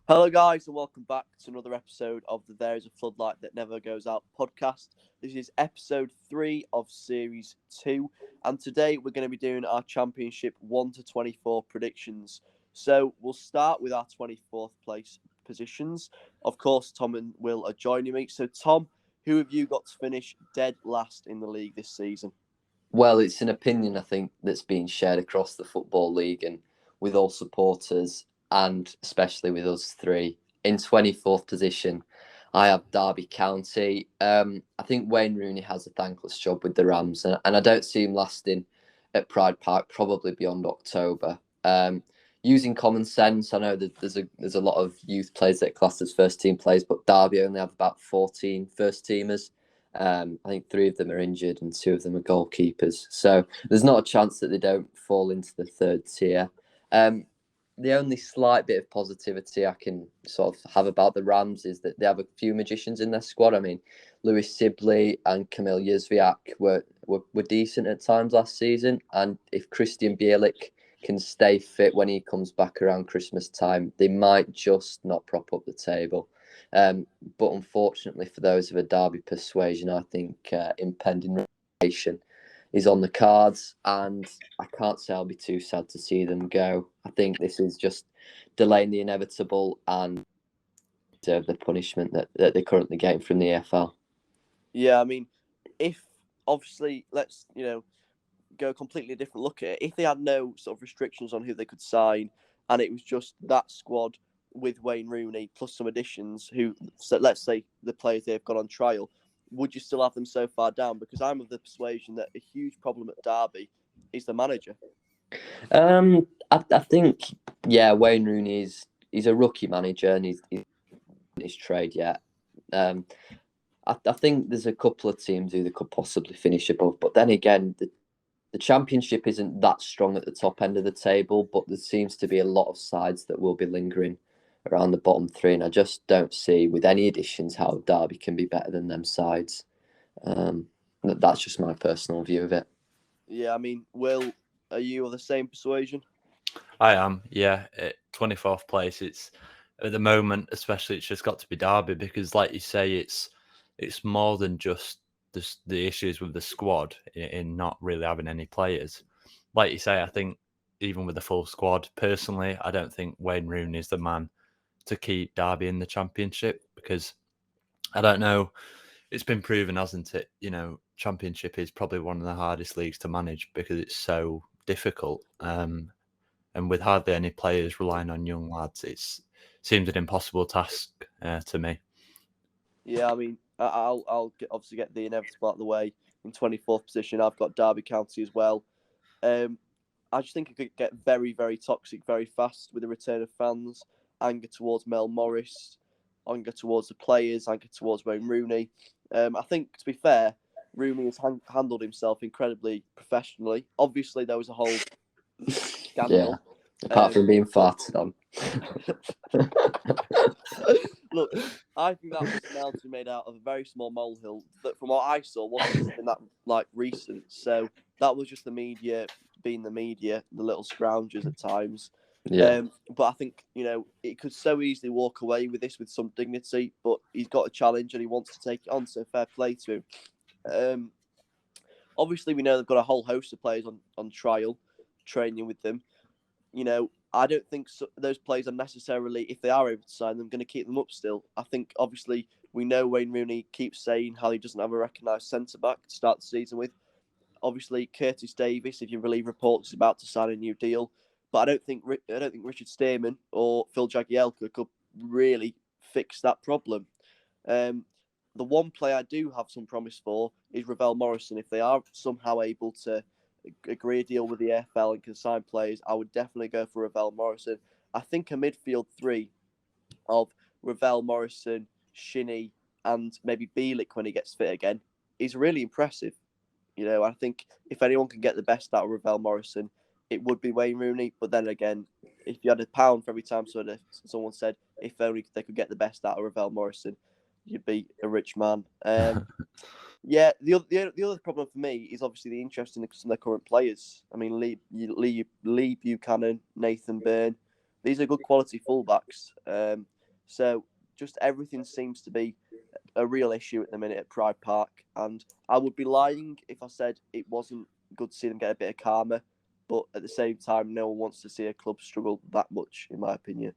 Hello, guys, and welcome back to another episode of the There is a Floodlight That Never Goes Out podcast. This is episode 3 of series 2, and today we're going to be doing our championship 1 to 24 predictions. So we'll start with our 24th place positions. Of course, Tom and Will are joining me. So, Tom, who have you got to finish dead last in the league this season? Well, it's an opinion, I think, that's being shared across the Football League and with all supporters, and especially with us three. In 24th position, I have Derby County. I think Wayne Rooney has a thankless job with the Rams, and I don't see him lasting at Pride Park probably beyond October. Using common sense, I know that there's a lot of youth players that are classed as first team players, but Derby only have about 14 first teamers. I think 3 of them are injured and 2 of them are goalkeepers. So there's not a chance that they don't fall into the third tier. The only slight bit of positivity I can sort of have about the Rams is that they have a few magicians in their squad. I mean, Lewis Sibley and Kamil Jezwiak were decent at times last season. And if Christian Bielik can stay fit when he comes back around Christmas time, they might just not prop up the table. But unfortunately for those of a Derby persuasion, I think impending relegation is on the cards, and I can't say I'll be too sad to see them go. I think this is just delaying the inevitable and deserve the punishment that they're currently getting from the EFL. Yeah, I mean, if obviously, let's, go a completely different look at it. If they had no sort of restrictions on who they could sign, and it was just that squad with Wayne Rooney plus some additions, who, so let's say the players they've got on trial, would you still have them so far down? Because I'm of the persuasion that a huge problem at Derby is the manager. I think, yeah, Wayne Rooney he's a rookie manager and he's in his trade yet. I think there's a couple of teams who they could possibly finish above, but then again, the Championship isn't that strong at the top end of the table, but there seems to be a lot of sides that will be lingering around the bottom 3, and I just don't see, with any additions, how Derby can be better than them sides. That's just my personal view of it. Yeah, I mean, Will, are you of the same persuasion? I am, yeah. At 24th place, it's at the moment, especially, it's just got to be Derby because, like you say, it's more than just the issues with the squad in not really having any players. Like you say, I think even with the full squad, personally, I don't think Wayne Rooney is the man to keep Derby in the Championship because I don't know. It's been proven, hasn't it? Championship is probably one of the hardest leagues to manage because it's so difficult. And with hardly any players relying on young lads, it seems an impossible task to me. Yeah, I mean, obviously get the inevitable out of the way. In 24th position, I've got Derby County as well. I just think it could get very, very toxic very fast with the return of fans, anger towards Mel Morris, anger towards the players, anger towards Wayne Rooney. I think, to be fair, Rooney has handled himself incredibly professionally. Obviously, there was a whole scandal. Yeah, apart from being farted on. Look, I think that was a mountain made out of a very small molehill that, from what I saw, wasn't even that recent. So that was just the media being the media, the little scroungers at times. Yeah. But I think, it could so easily walk away with this with some dignity, but he's got a challenge and he wants to take it on, so fair play to him. Obviously, we know they've got a whole host of players on trial, training with them. I don't think those players are necessarily, if they are able to sign them, going to keep them up still. I think, obviously, we know Wayne Rooney keeps saying how he doesn't have a recognised centre-back to start the season with. Obviously, Curtis Davis, if you believe reports, is about to sign a new deal. But I don't think Richard Stearman or Phil Jagielka could really fix that problem. The one player I do have some promise for is Ravel Morrison. If they are somehow able to agree a deal with the AFL and can sign players, I would definitely go for Ravel Morrison. I think a midfield 3 of Ravel Morrison, Shinnie, and maybe Bielik when he gets fit again is really impressive. I think if anyone can get the best out of Ravel Morrison, it would be Wayne Rooney. But then again, if you had a pound for every time someone said if only they could get the best out of Ravel Morrison, you'd be a rich man. Yeah, the other problem for me is obviously the interest in some of their current players. I mean, Lee Buchanan, Nathan Byrne, these are good quality fullbacks. So just everything seems to be a real issue at the minute at Pride Park. And I would be lying if I said it wasn't good to see them get a bit of karma. But at the same time, no one wants to see a club struggle that much, in my opinion.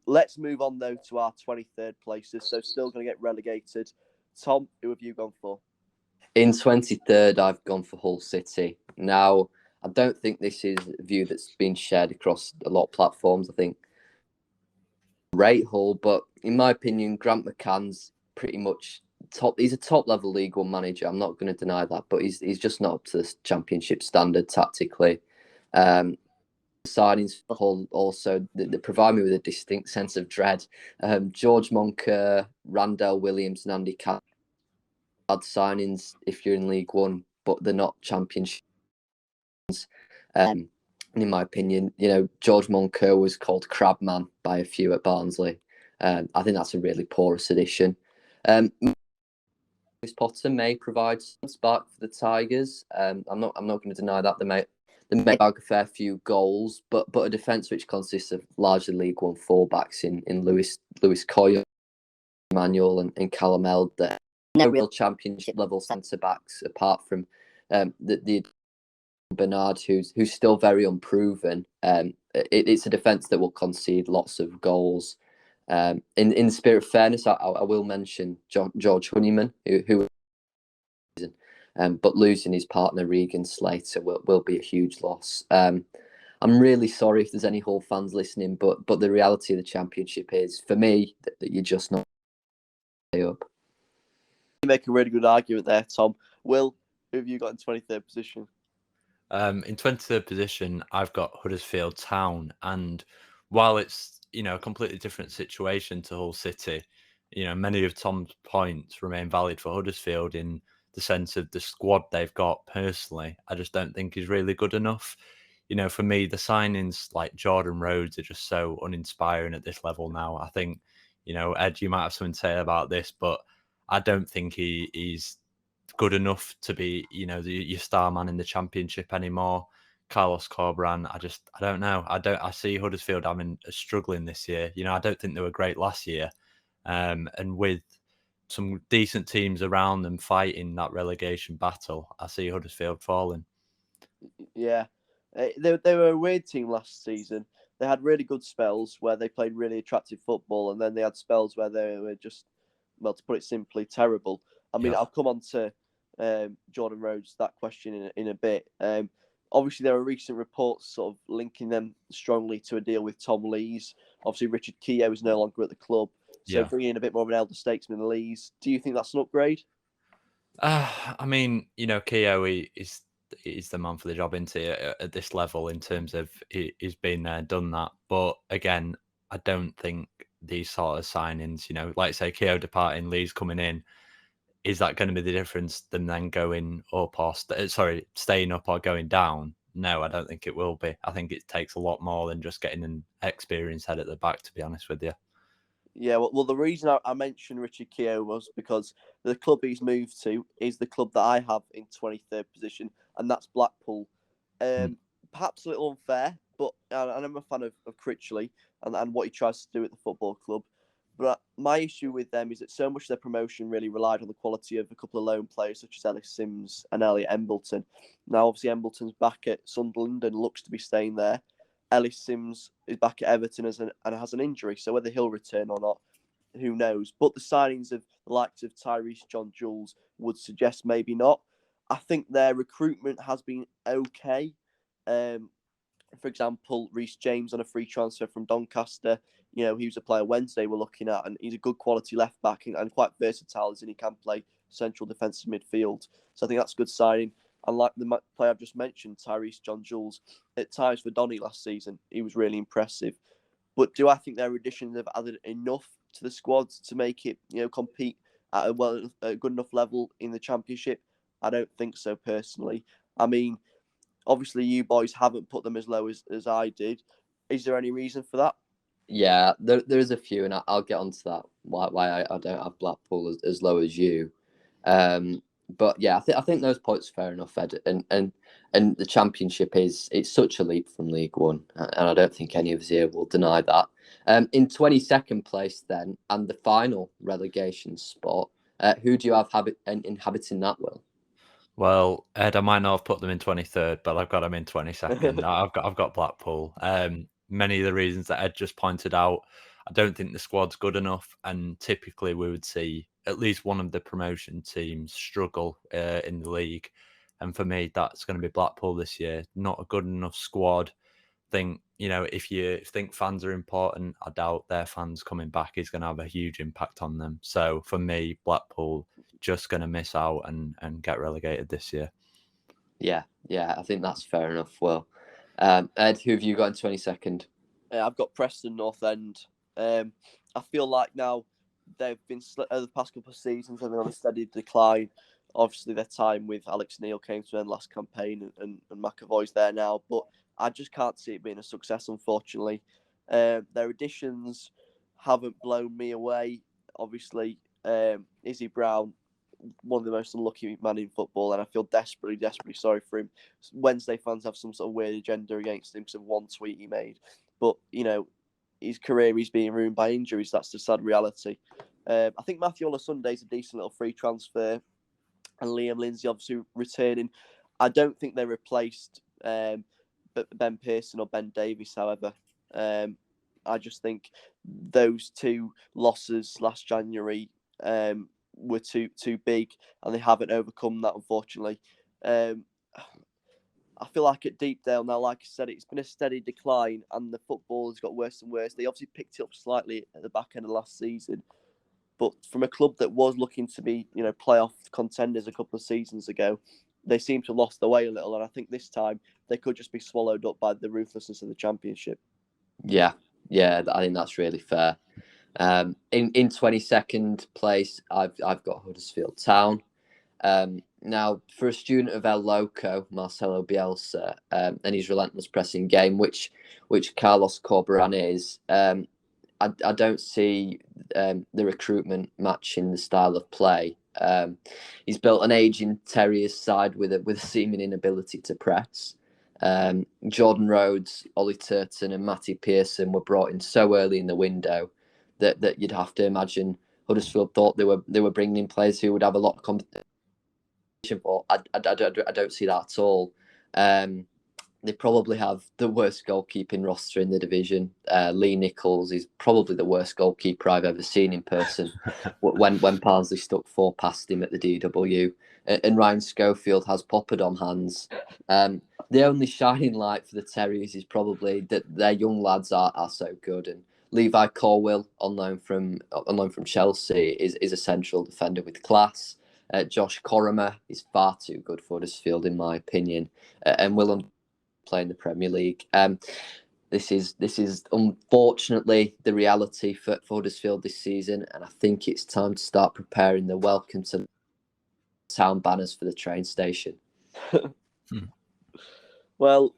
Let's move on, though, to our 23rd places. So still going to get relegated. Tom, who have you gone for? In 23rd, I've gone for Hull City. Now, I don't think this is a view that's been shared across a lot of platforms. I think rate Hull, but in my opinion, Grant McCann's pretty much top. He's a top level League One manager. I'm not going to deny that, but he's just not up to the Championship standard tactically. Signings for Hull also that provide me with a distinct sense of dread. George Moncur, Randell Williams, and Andy Cat signings if you're in League One, but they're not Championship. In my opinion, George Moncur was called Crabman by a few at Barnsley. I think that's a really porous addition. Potter may provide some spark for the Tigers. I'm not going to deny that they may bag a fair few goals, but a defence which consists of largely League One fullbacks in Lewis Coyle, Emmanuel, and Callum Elder. No real Championship level centre backs apart from the Bernard, who's still very unproven. It's a defence that will concede lots of goals. In the spirit of fairness, I will mention George Honeyman, who but losing his partner Regan Slater will be a huge loss. I'm really sorry if there's any Hull fans listening, but the reality of the Championship is, for me, that you're just not up. You make a really good argument there, Tom. Will, who have you got in 23rd position? In 23rd position, I've got Huddersfield Town, and while it's a completely different situation to Hull City, many of Tom's points remain valid for Huddersfield in the sense of the squad they've got. Personally, I just don't think is really good enough. For me, the signings like Jordan Rhodes are just so uninspiring at this level now. I think, Ed, you might have something to say about this, but I don't think he's good enough to be, your star man in the Championship anymore. Carlos Corberán, I don't know. I see Huddersfield struggling this year. I don't think they were great last year. And with some decent teams around them fighting that relegation battle, I see Huddersfield falling. Yeah. They were a weird team last season. They had really good spells where they played really attractive football, and then they had spells where they were just, well, to put it simply, terrible. I mean, I'll come on to Jordan Rhodes, that question in a bit. Obviously, there are recent reports sort of linking them strongly to a deal with Tom Lees. Obviously, Richard Keogh is no longer at the club, so bringing in a bit more of an elder statesman in Lees. Do you think that's an upgrade? I mean, Keogh is the man for the job, isn't he, at this level in terms of he's been there, done that. But again, I don't think these sort of signings, like say Keogh departing, Lees coming in, is that going to be the difference than then going up or staying up or going down? No, I don't think it will be. I think it takes a lot more than just getting an experienced head at the back, to be honest with you. Yeah, well, the reason I mentioned Richard Keogh was because the club he's moved to is the club that I have in 23rd position, and that's Blackpool. Perhaps a little unfair, but I'm a fan of Critchley and what he tries to do at the football club. But my issue with them is that so much of their promotion really relied on the quality of a couple of loan players such as Ellis Sims and Elliot Embleton. Now, obviously, Embleton's back at Sunderland and looks to be staying there. Ellis Sims is back at Everton and has an injury, so whether he'll return or not, who knows? But the signings of the likes of Tyrese John Jules would suggest maybe not. I think their recruitment has been okay. For example, Reece James on a free transfer from Doncaster. He was a player Wednesday we're looking at, and he's a good quality left back and quite versatile as in he can play central defensive midfield. So I think that's a good signing. And like the player I've just mentioned, Tyrese John Jules, at times for Donny last season, he was really impressive. But do I think their additions have added enough to the squad to make it, compete at a good enough level in the Championship? I don't think so personally. I mean, obviously you boys haven't put them as low as I did. Is there any reason for that? Yeah, there's a few, and I'll get onto that. Why I don't have Blackpool as low as you. But yeah, I think those points are fair enough, Ed. And the Championship it's such a leap from League One, and I don't think any of us here will deny that. In 22nd place then, and the final relegation spot, who do you have inhabiting that, Will? Well, Ed, I might not have put them in 23rd, but I've got them in 22nd. I've got Blackpool. Many of the reasons that Ed just pointed out. I don't think the squad's good enough, and typically we would see at least one of the promotion teams struggle in the league. And for me, that's going to be Blackpool this year. Not a good enough squad. Think, if you think fans are important, I doubt their fans coming back is going to have a huge impact on them. So for me, Blackpool just going to miss out and get relegated this year. Yeah, I think that's fair enough. Well, Ed, who have you got in 22nd? I've got Preston North End. I feel like now they've been over the past couple of seasons, they've been on a steady decline. Obviously, their time with Alex Neil came to an end last campaign, and McAvoy's there now, but I just can't see it being a success, unfortunately. Their additions haven't blown me away. Obviously, Izzy Brown, one of the most unlucky men in football, and I feel desperately sorry for him. Wednesday fans have some sort of weird agenda against him because of one tweet he made. But, his career is being ruined by injuries. That's the sad reality. I think Matthew Olasunday's a decent little free transfer, and Liam Lindsay obviously returning. I don't think they replaced Ben Pearson or Ben Davies, however. I just think those two losses last January were too big, and they haven't overcome that, unfortunately. I feel like at Deepdale now, like I said, it's been a steady decline, and the football has got worse and worse. They obviously picked it up slightly at the back end of last season, but from a club that was looking to be, playoff contenders a couple of seasons ago, they seem to have lost their way a little, and I think this time they could just be swallowed up by the ruthlessness of the Championship. Yeah, I think that's really fair. In 22nd place, I've got Huddersfield Town. Now, for a student of El Loco, Marcelo Bielsa, and his relentless pressing game, which Carlos Corberán is, I don't see the recruitment matching the style of play. He's built an aging Terriers side with a seeming inability to press. Jordan Rhodes, Ollie Turton, and Matty Pearson were brought in so early in the window that you'd have to imagine Huddersfield thought they were bringing in players who would have a lot of competition. For I don't see that at all. They probably have the worst goalkeeping roster in the division. Lee Nichols is probably the worst goalkeeper I've ever seen in person. when Parsley stuck 4 past him at the DW, and Ryan Schofield has Poppard on hands. The only shining light for the Terriers is probably that their young lads are so good, and Levi Corwill, on loan from Chelsea, is a central defender with class. Josh Corrimer is far too good for Huddersfield, in my opinion, and will play in the Premier League. This is unfortunately the reality for Huddersfield this season, and I think it's time to start preparing the welcome to town banners for the train station. Well,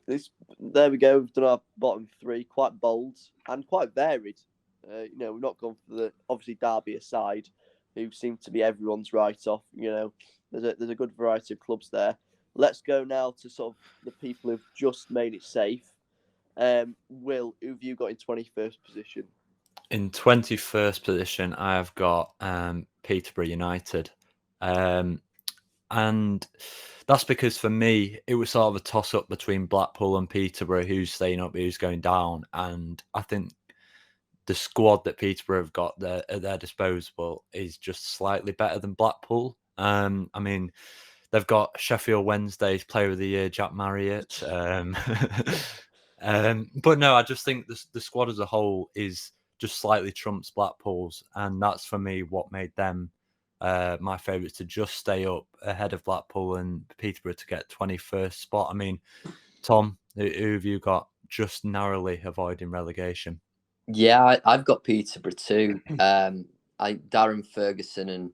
there we go. We've done our bottom 3, quite bold and quite varied. We've not gone for the, obviously, Derby aside, who seem to be everyone's write-off. There's a good variety of clubs there. Let's go now to sort of the people who've just made it safe. Will, who have you got in 21st position? In 21st position, I have got Peterborough United. And that's because for me, it was sort of a toss-up between Blackpool and Peterborough, who's staying up, who's going down. And I think the squad that Peterborough have got at their disposal is just slightly better than Blackpool. I mean, they've got Sheffield Wednesday's Player of the Year, Jack Marriott. But no, I just think the squad as a whole is just slightly trumps Blackpool's. And that's, for me, what made them my favourites to just stay up ahead of Blackpool, and Peterborough to get 21st spot. I mean, Tom, who have you got just narrowly avoiding relegation? Yeah, I've got Peterborough too. Darren Ferguson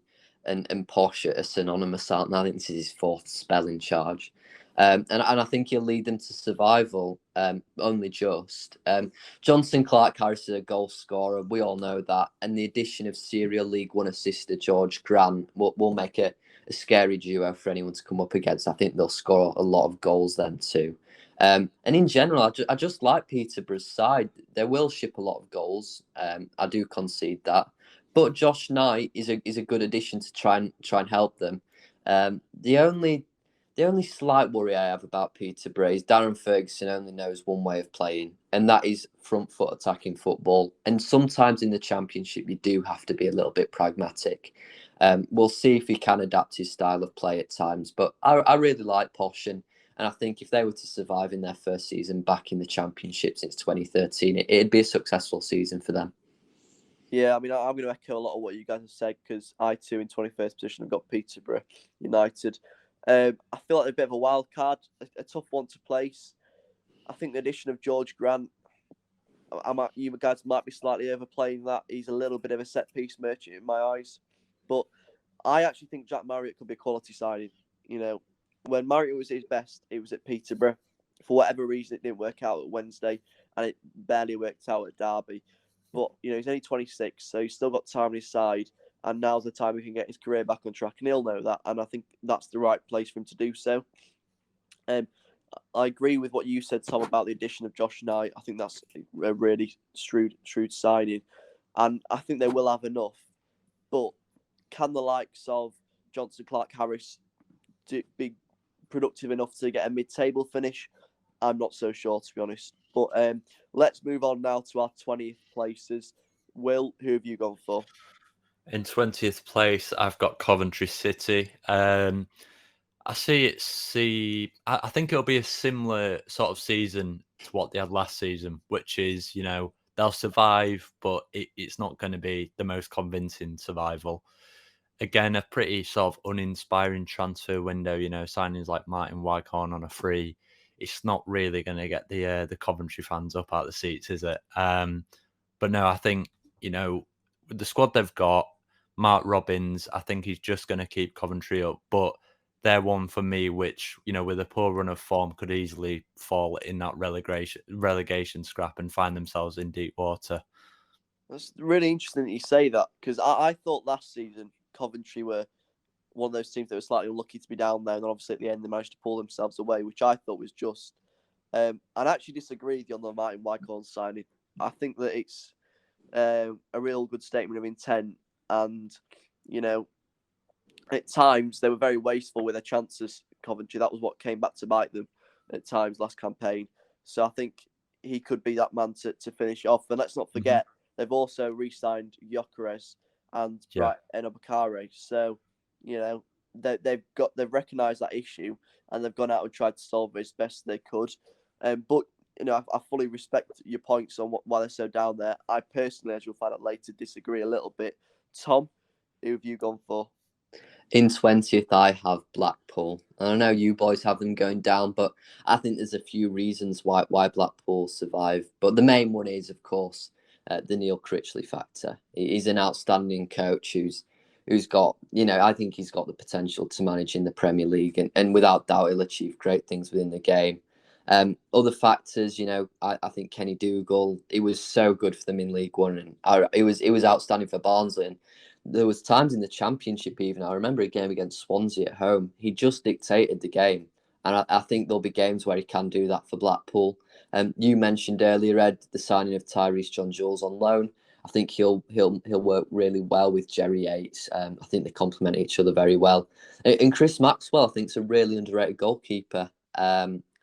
and Posh are synonymous, aren't they? I think this is his 4th spell in charge. And I think he'll lead them to survival, only just. Johnson Clark-Harris is a goal scorer. We all know that. And the addition of serial League One assister George Grant will make a scary duo for anyone to come up against. I think they'll score a lot of goals then too. And in general, I just like Peterborough's side. They will ship a lot of goals. I do concede that, but Josh Knight is a good addition to try and help them. The only slight worry I have about Peterborough is Darren Ferguson only knows one way of playing, and that is front foot attacking football. And sometimes in the Championship, you do have to be a little bit pragmatic. We'll see if he can adapt his style of play at times, but I really like Posh, and I think if they were to survive in their first season back in the Championship since 2013, it'd be a successful season for them. Yeah, I mean, I'm going to echo a lot of what you guys have said because I too, in 21st position, have got Peterborough United. I feel like they're a bit of a wild card, a tough one to place. I think the addition of George Grant, you guys might be slightly overplaying that. He's a little bit of a set piece merchant in my eyes, but I actually think Jack Marriott could be a quality signing. You know, when Marriott was his best, it was at Peterborough. For whatever reason, it didn't work out at Wednesday, and it barely worked out at Derby. But you know, he's only 26, so he's still got time on his side, and now's the time he can get his career back on track, and he'll know that. And I think that's the right place for him to do so. I agree with what you said, Tom, about the addition of Josh Knight. I think that's a really shrewd signing, and I think they will have enough. But can the likes of Johnson, Clark, Harris be productive enough to get a mid-table finish? I'm not so sure, to be honest. But let's move on now to our 20th places. Will, who have you gone for? In 20th place, I've got Coventry City. I think it'll be a similar sort of season to what they had last season, which is, you know, they'll survive, but it's not going to be the most convincing survival. Again, a pretty sort of uninspiring transfer window, you know, signings like Martin Waghorn on a free. It's not really going to get the Coventry fans up out of the seats, is it? But no, I think, you know, with the squad they've got, Mark Robbins, I think he's just going to keep Coventry up. But they're one for me, which, you know, with a poor run of form, could easily fall in that relegation scrap and find themselves in deep water. That's really interesting that you say that, because I thought last season Coventry were one of those teams that were slightly unlucky to be down there, and then obviously at the end they managed to pull themselves away, which I thought was just. I'd actually disagree with you on the Martin Waghorn signing. I think that it's a real good statement of intent, and you know, at times they were very wasteful with their chances. Coventry, that was what came back to bite them at times last campaign. So I think he could be that man to finish off. And let's not forget they've also re-signed Gyökeres and Bright Enobakare. So you know they've recognised that issue and they've gone out and tried to solve it as best they could. But you know, I fully respect your points on why they're so down there. I personally, as you'll find out later, disagree a little bit. Tom, who have you gone for? In 20th, I have Blackpool. I know you boys have them going down, but I think there's a few reasons why Blackpool survive. But the main one is, of course, the Neil Critchley factor. He's an outstanding coach who's got, you know, I think he's got the potential to manage in the Premier League, and without doubt he'll achieve great things within the game. Other factors, you know, I think Kenny Dougal, he was so good for them in League One, and it was outstanding for Barnsley. And there was times in the Championship even, I remember a game against Swansea at home, he just dictated the game. And I think there'll be games where he can do that for Blackpool. You mentioned earlier, Ed, the signing of Tyrese John-Jules on loan. I think he'll work really well with Jerry Yates. I think they complement each other very well. And Chris Maxwell, I think, is a really underrated goalkeeper.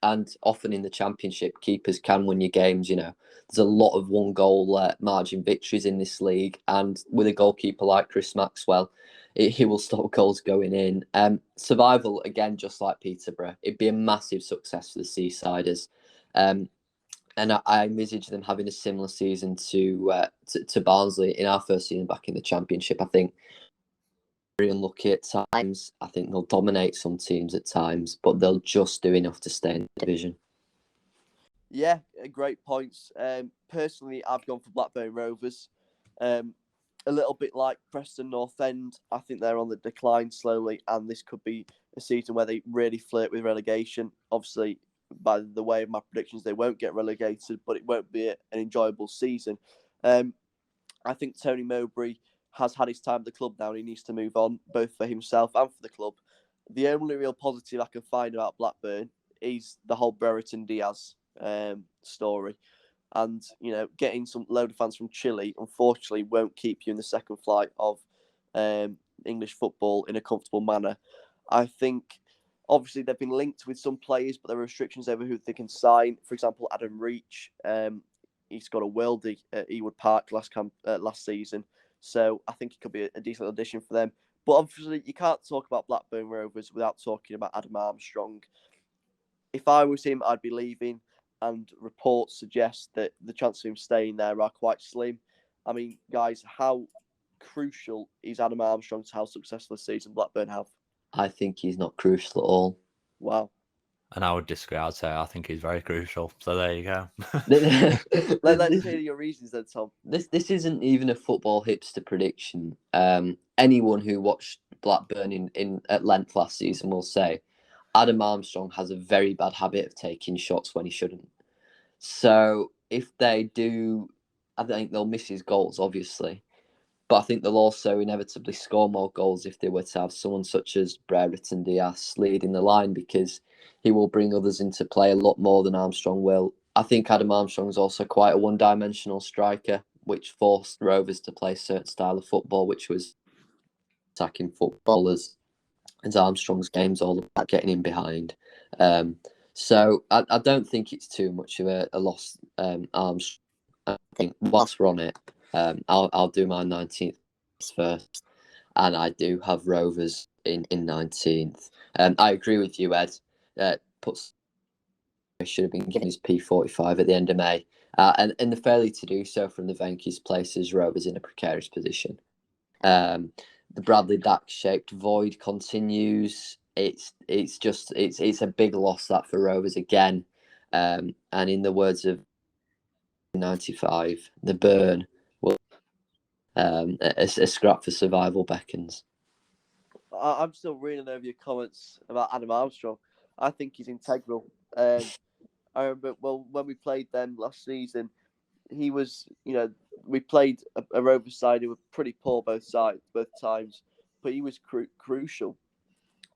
And often in the Championship, keepers can win your games. You know, there's a lot of one-goal margin victories in this league, and with a goalkeeper like Chris Maxwell, he will stop goals going in. Survival, again, just like Peterborough, it'd be a massive success for the Seasiders. And I envisage them having a similar season to Barnsley in our first season back in the Championship. I think very unlucky at times. I think they'll dominate some teams at times, but they'll just do enough to stay in the division. Yeah, great points. Personally, I've gone for Blackburn Rovers. A little bit like Preston North End, I think they're on the decline slowly, and this could be a season where they really flirt with relegation. Obviously, by the way of my predictions, they won't get relegated, but it won't be an enjoyable season. I think Tony Mowbray has had his time at the club now, and he needs to move on, both for himself and for the club. The only real positive I can find about Blackburn is the whole Brereton Diaz story. And, getting some load of fans from Chile, unfortunately, won't keep you in the second flight of English football in a comfortable manner. I think, obviously, they've been linked with some players, but there are restrictions over who they can sign. For example, Adam Reach, he's got a worldie at Ewood Park last season. So I think it could be a decent addition for them. But obviously, you can't talk about Blackburn Rovers without talking about Adam Armstrong. If I was him, I'd be leaving, and reports suggest that the chances of him staying there are quite slim. I mean, guys, how crucial is Adam Armstrong to how successful a season Blackburn have? I think he's not crucial at all. Wow. And I would disagree. I'd say I think he's very crucial. So there you go. Let's hear your reasons then, Tom. This isn't even a football hipster prediction. Anyone who watched Blackburn at length last season will say Adam Armstrong has a very bad habit of taking shots when he shouldn't. So if they do, I think they'll miss his goals, obviously. But I think they'll also inevitably score more goals if they were to have someone such as Brereton Diaz leading the line, because he will bring others into play a lot more than Armstrong will. I think Adam Armstrong is also quite a one-dimensional striker, which forced Rovers to play a certain style of football, which was attacking footballers. And Armstrong's game's all about getting in behind. So I don't think it's too much of a loss. Armstrong. I think whilst we're on it, I'll do my 19th first, and I do have Rovers in 19th. I agree with you, Ed. Should have been getting his P45 at the end of May, and the failure to do so from the Venky's places Rovers in a precarious position. The Bradley Dack-shaped void continues. It's a big loss that for Rovers again. And in the words of 95, the burn will a scrap for survival beckons. I'm still reading over your comments about Adam Armstrong. I think he's integral. I remember, when we played them last season, he was, we played a Rovers side who were pretty poor both times, but he was crucial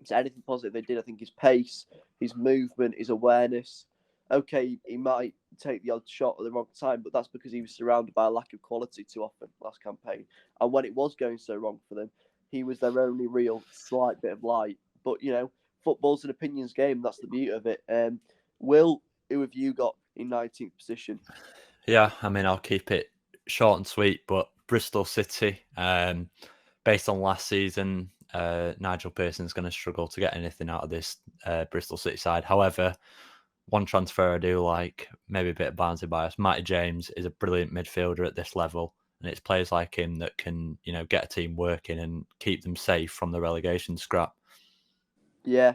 to anything positive they did. I think his pace, his movement, his awareness. Okay, he might take the odd shot at the wrong time, but that's because he was surrounded by a lack of quality too often last campaign. And when it was going so wrong for them, he was their only real slight bit of light. But, football's an opinions game. That's the beauty of it. Will, who have you got in 19th position? Yeah, I mean, I'll keep it short and sweet, but Bristol City, based on last season, Nigel Pearson's going to struggle to get anything out of this Bristol City side. However, one transfer I do like, maybe a bit of Barnsley bias, Matty James is a brilliant midfielder at this level, and it's players like him that can, get a team working and keep them safe from the relegation scrap. Yeah,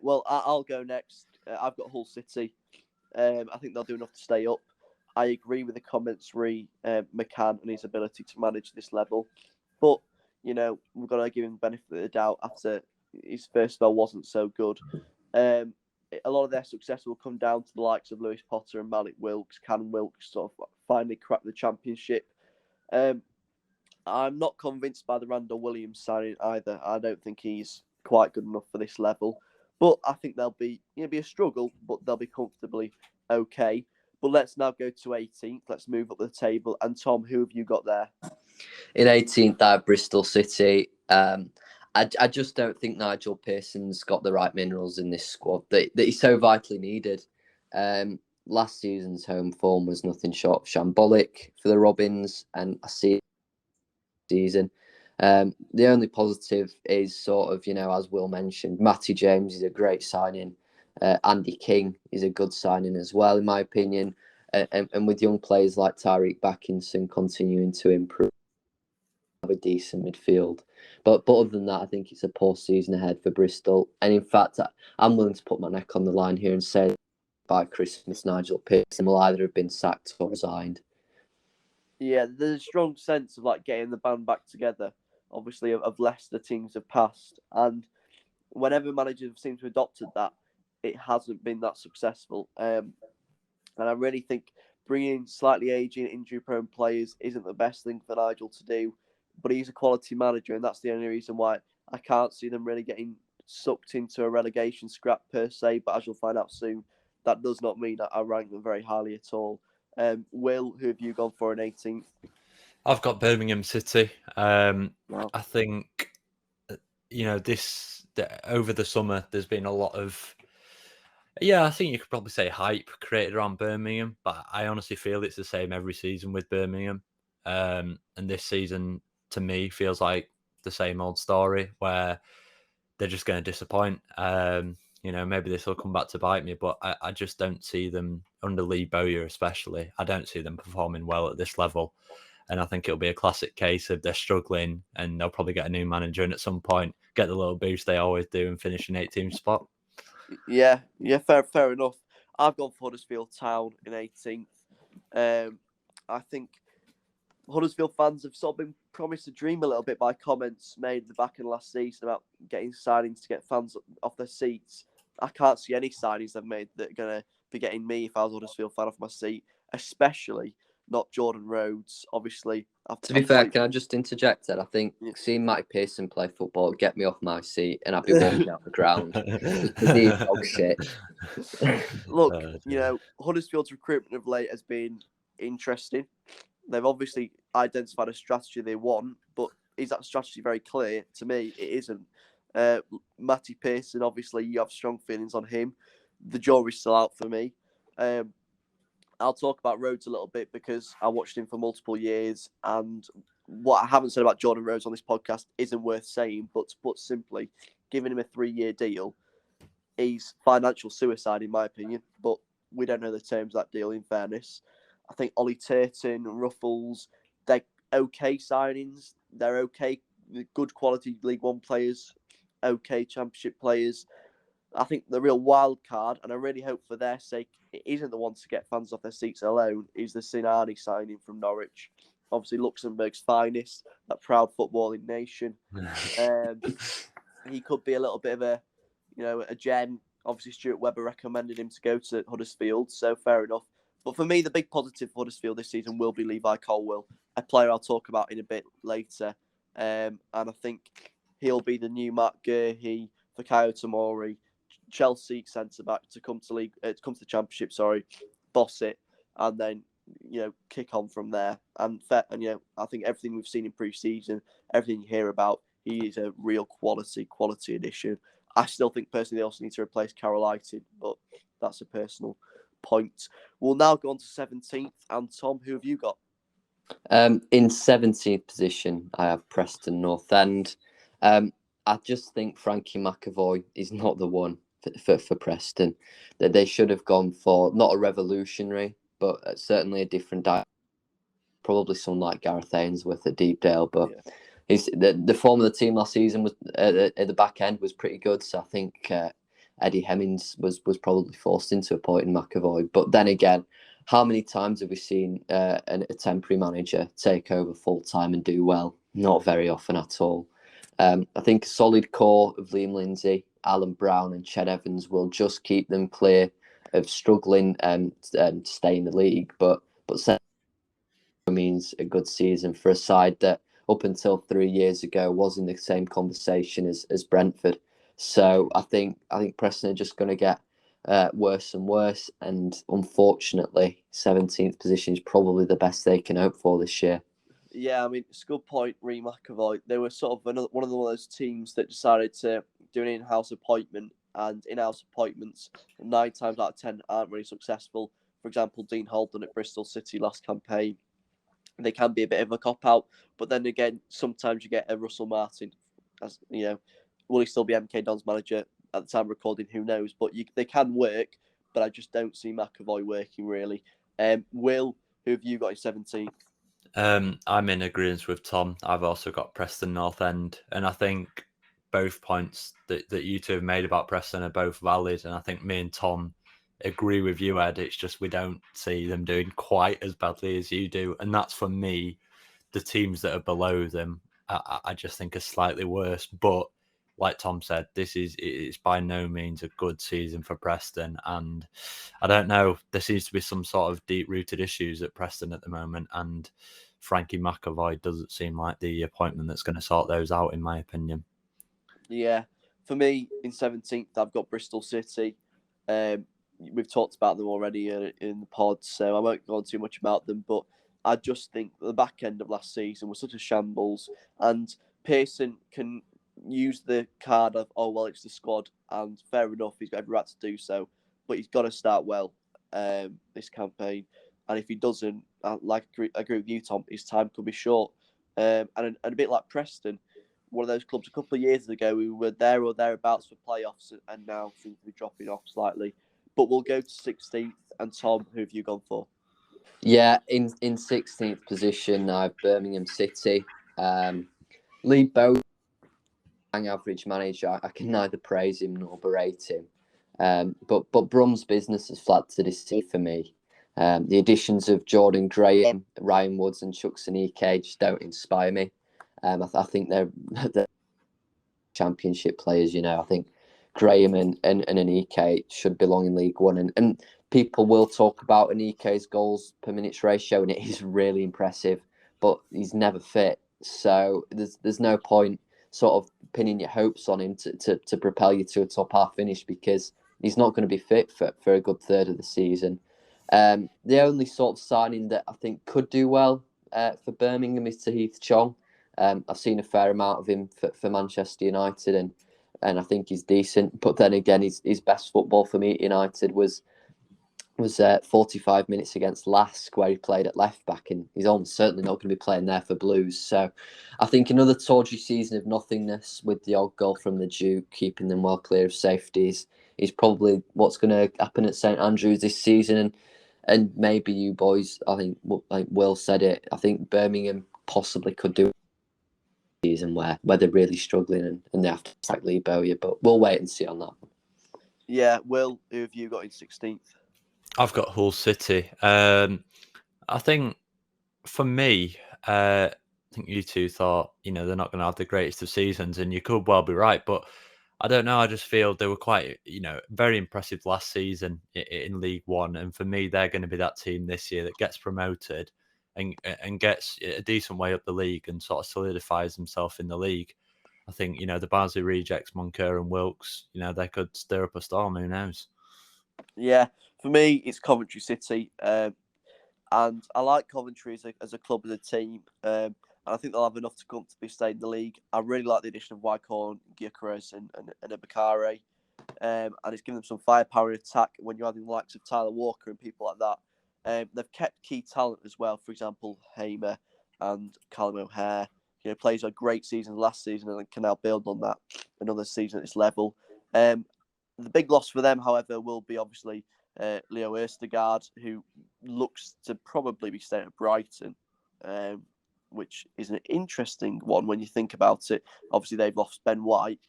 well, I'll go next. I've got Hull City. I think they'll do enough to stay up. I agree with the comments re McCann and his ability to manage this level. But, we've got to give him the benefit of the doubt after his first spell wasn't so good. A lot of their success will come down to the likes of Lewis Potter and Malik Wilkes. Can Wilkes sort of finally crack the championship? I'm not convinced by the Randall Williams signing either. I don't think he's quite good enough for this level. But I think they'll be a struggle, but they'll be comfortably okay. But let's now go to 18th. Let's move up the table. And Tom, who have you got there? In 18th, I have Bristol City. I just don't think Nigel Pearson's got the right minerals in this squad that he's so vitally needed. Last season's home form was nothing short of shambolic for the Robins, and I see season. The only positive is sort of, as Will mentioned, Matty James is a great signing. Andy King is a good signing as well, in my opinion. And with young players like Tyreek Backinson continuing to improve, have a decent midfield. But other than that, I think it's a poor season ahead for Bristol. And in fact, I'm willing to put my neck on the line here and say by Christmas, Nigel Pearson will either have been sacked or resigned. Yeah, there's a strong sense of getting the band back together. Obviously, of Leicester teams have passed, and whenever managers seem to have adopted that, it hasn't been that successful. And I really think bringing slightly aging, injury-prone players isn't the best thing for Nigel to do. But he's a quality manager, and that's the only reason why I can't see them really getting sucked into a relegation scrap per se, but as you'll find out soon, that does not mean that I rank them very highly at all. Will, who have you gone for in 18th? I've got Birmingham City. Wow. I think, over the summer, there's been a lot of, I think you could probably say hype created around Birmingham, but I honestly feel it's the same every season with Birmingham. And this season, to me, feels like the same old story where they're just going to disappoint. Maybe this will come back to bite me, but I just don't see them under Lee Bowyer, especially. I don't see them performing well at this level. And I think it'll be a classic case of they're struggling and they'll probably get a new manager and at some point get the little boost they always do and finish in 18th spot. Yeah, fair enough. I've gone for Huddersfield Town in 18th. I think Huddersfield fans have sort of been promised a dream a little bit by comments made at the back end of last season about getting signings to get fans off their seats. I can't see any signings they've made that are going to be getting me, if I was a Huddersfield fan, off my seat, especially not Jordan Rhodes. Obviously, to be fair, can I just interject that? I think seeing Matty Pearson play football would get me off my seat and I'd be walking out the ground. He's dog shit. Look, Huddersfield's recruitment of late has been interesting. They've obviously identified a strategy they want, but is that strategy very clear? To me, it isn't. Matty Pearson, obviously, you have strong feelings on him. The jury's still out for me. I'll talk about Rhodes a little bit because I watched him for multiple years, and what I haven't said about Jordan Rhodes on this podcast isn't worth saying, but to put simply, giving him a 3-year deal, he's financial suicide in my opinion, but we don't know the terms of that deal in fairness. I think Ollie Turton, Ruffles, they're okay signings. They're okay, good quality League One players, okay Championship players. I think the real wild card, and I really hope for their sake, it isn't the one to get fans off their seats alone, is the Sinani signing from Norwich. Obviously, Luxembourg's finest, that proud footballing nation. He could be a little bit of a gem. Obviously, Stuart Webber recommended him to go to Huddersfield, so fair enough. But for me, the big positive for Huddersfield this season will be Levi Colwill, a player I'll talk about in a bit later. And I think he'll be the new Mark Gurhey, Fikayo Tomori, Chelsea centre-back to come to the Championship, boss it, and then, kick on from there. And I think everything we've seen in pre-season, everything you hear about, he is a real quality addition. I still think personally they also need to replace Carol Eighton, but that's a personal point. We'll now go on to 17th. And Tom, who have you got? In 17th position, I have Preston North End. I just think Frankie McAvoy is not the one for Preston. That they should have gone for not a revolutionary, but certainly a different probably someone like Gareth Ainsworth at Deepdale. But the form of the team last season was at the back end was pretty good. So I think Eddie Hemmings was probably forced into appointing McAvoy. But then again, how many times have we seen a temporary manager take over full time and do well? Not very often at all. I think a solid core of Liam Lindsay, Alan Brown and Ched Evans will just keep them clear of struggling and stay in the league. But means a good season for a side that up until 3 years ago was in the same conversation as Brentford. So I think Preston are just going to get worse and worse. And unfortunately, 17th position is probably the best they can hope for this year. Yeah, I mean, it's a good point, Ree McAvoy. They were sort of one of those teams that decided to do an in-house appointment, and in-house appointments 9 times out of 10 aren't really successful. For example, Dean Holden at Bristol City last campaign. They can be a bit of a cop-out, but then again, sometimes you get a Russell Martin. As will he still be MK Dons manager at the time of recording? Who knows? But they can work, but I just don't see McAvoy working really. Will, who have you got in 17th? I'm in agreement with Tom. I've also got Preston North End, and I think both points that you two have made about Preston are both valid, and I think me and Tom agree with you, Ed. It's just we don't see them doing quite as badly as you do, and that's for me. The teams that are below them, I just think are slightly worse. But like Tom said, it's by no means a good season for Preston, and I don't know. There seems to be some sort of deep-rooted issues at Preston at the moment, and Frankie McAvoy doesn't seem like the appointment that's going to sort those out, in my opinion. Yeah, For me, in 17th, I've got Bristol City. We've talked about them already in the pod, so I won't go on too much about them. But I just think the back end of last season was such a shambles, and Pearson can use the card of, oh, well, it's the squad, and fair enough, he's got every right to do so, but he's got to start well this campaign. And if he doesn't, I agree with you, Tom, his time could be short. And a bit like Preston, one of those clubs a couple of years ago who were there or thereabouts for playoffs and now seem to be dropping off slightly. But we'll go to 16th. And Tom, who have you gone for? Yeah, in 16th position, I have Birmingham City. Lee Bow, average manager. I can neither praise him nor berate him. But Brum's business has flat to deceive for me. The additions of Jordan Graham, Ryan Woods, and Chuck Sanike just don't inspire me. I think they're championship players. I think Graham and Anike should belong in League One, and people will talk about Anike's goals per minutes ratio, and it is really impressive, but he's never fit, so there's no point sort of pinning your hopes on him to propel you to a top half finish, because he's not going to be fit for a good third of the season. The only sort of signing that I think could do well for Birmingham is Tahith Chong. I've seen a fair amount of him for Manchester United, and I think he's decent. But then again, his best football for me at United was 45 minutes against Lask, where he played at left back, and he's almost certainly not going to be playing there for Blues. So I think another tawdry season of nothingness with the odd goal from the Duke, keeping them well clear of safeties, is probably what's going to happen at St Andrews this season. And maybe you boys, I think, like Will said it, I think Birmingham possibly could do season where they're really struggling and they have to sack Lee Bowyer, but we'll wait and see on that. Yeah, Will, who have you got in 16th? I've got Hull City. I think for me, I think you two thought, they're not going to have the greatest of seasons, and you could well be right, but I don't know. I just feel they were quite, very impressive last season in League One, and for me, they're going to be that team this year that gets promoted and gets a decent way up the league and sort of solidifies themselves in the league. I think, the Barnsley rejects, Moncur and Wilkes, they could stir up a storm. Who knows? Yeah, for me, it's Coventry City. And I like Coventry as a club, as a team. And I think they'll have enough to comfortably stay in the league. I really like the addition of Wycorn, Gyökeres and Ebakare. And it's given them some firepower in attack when you're adding the likes of Tyler Walker and people like that. They've kept key talent as well. For example, Hamer and Callum O'Hare. Plays a great season last season and can now build on that another season at this level. The big loss for them, however, will be obviously Leo Østegård, who looks to probably be staying at Brighton, which is an interesting one when you think about it. Obviously, they've lost Ben White.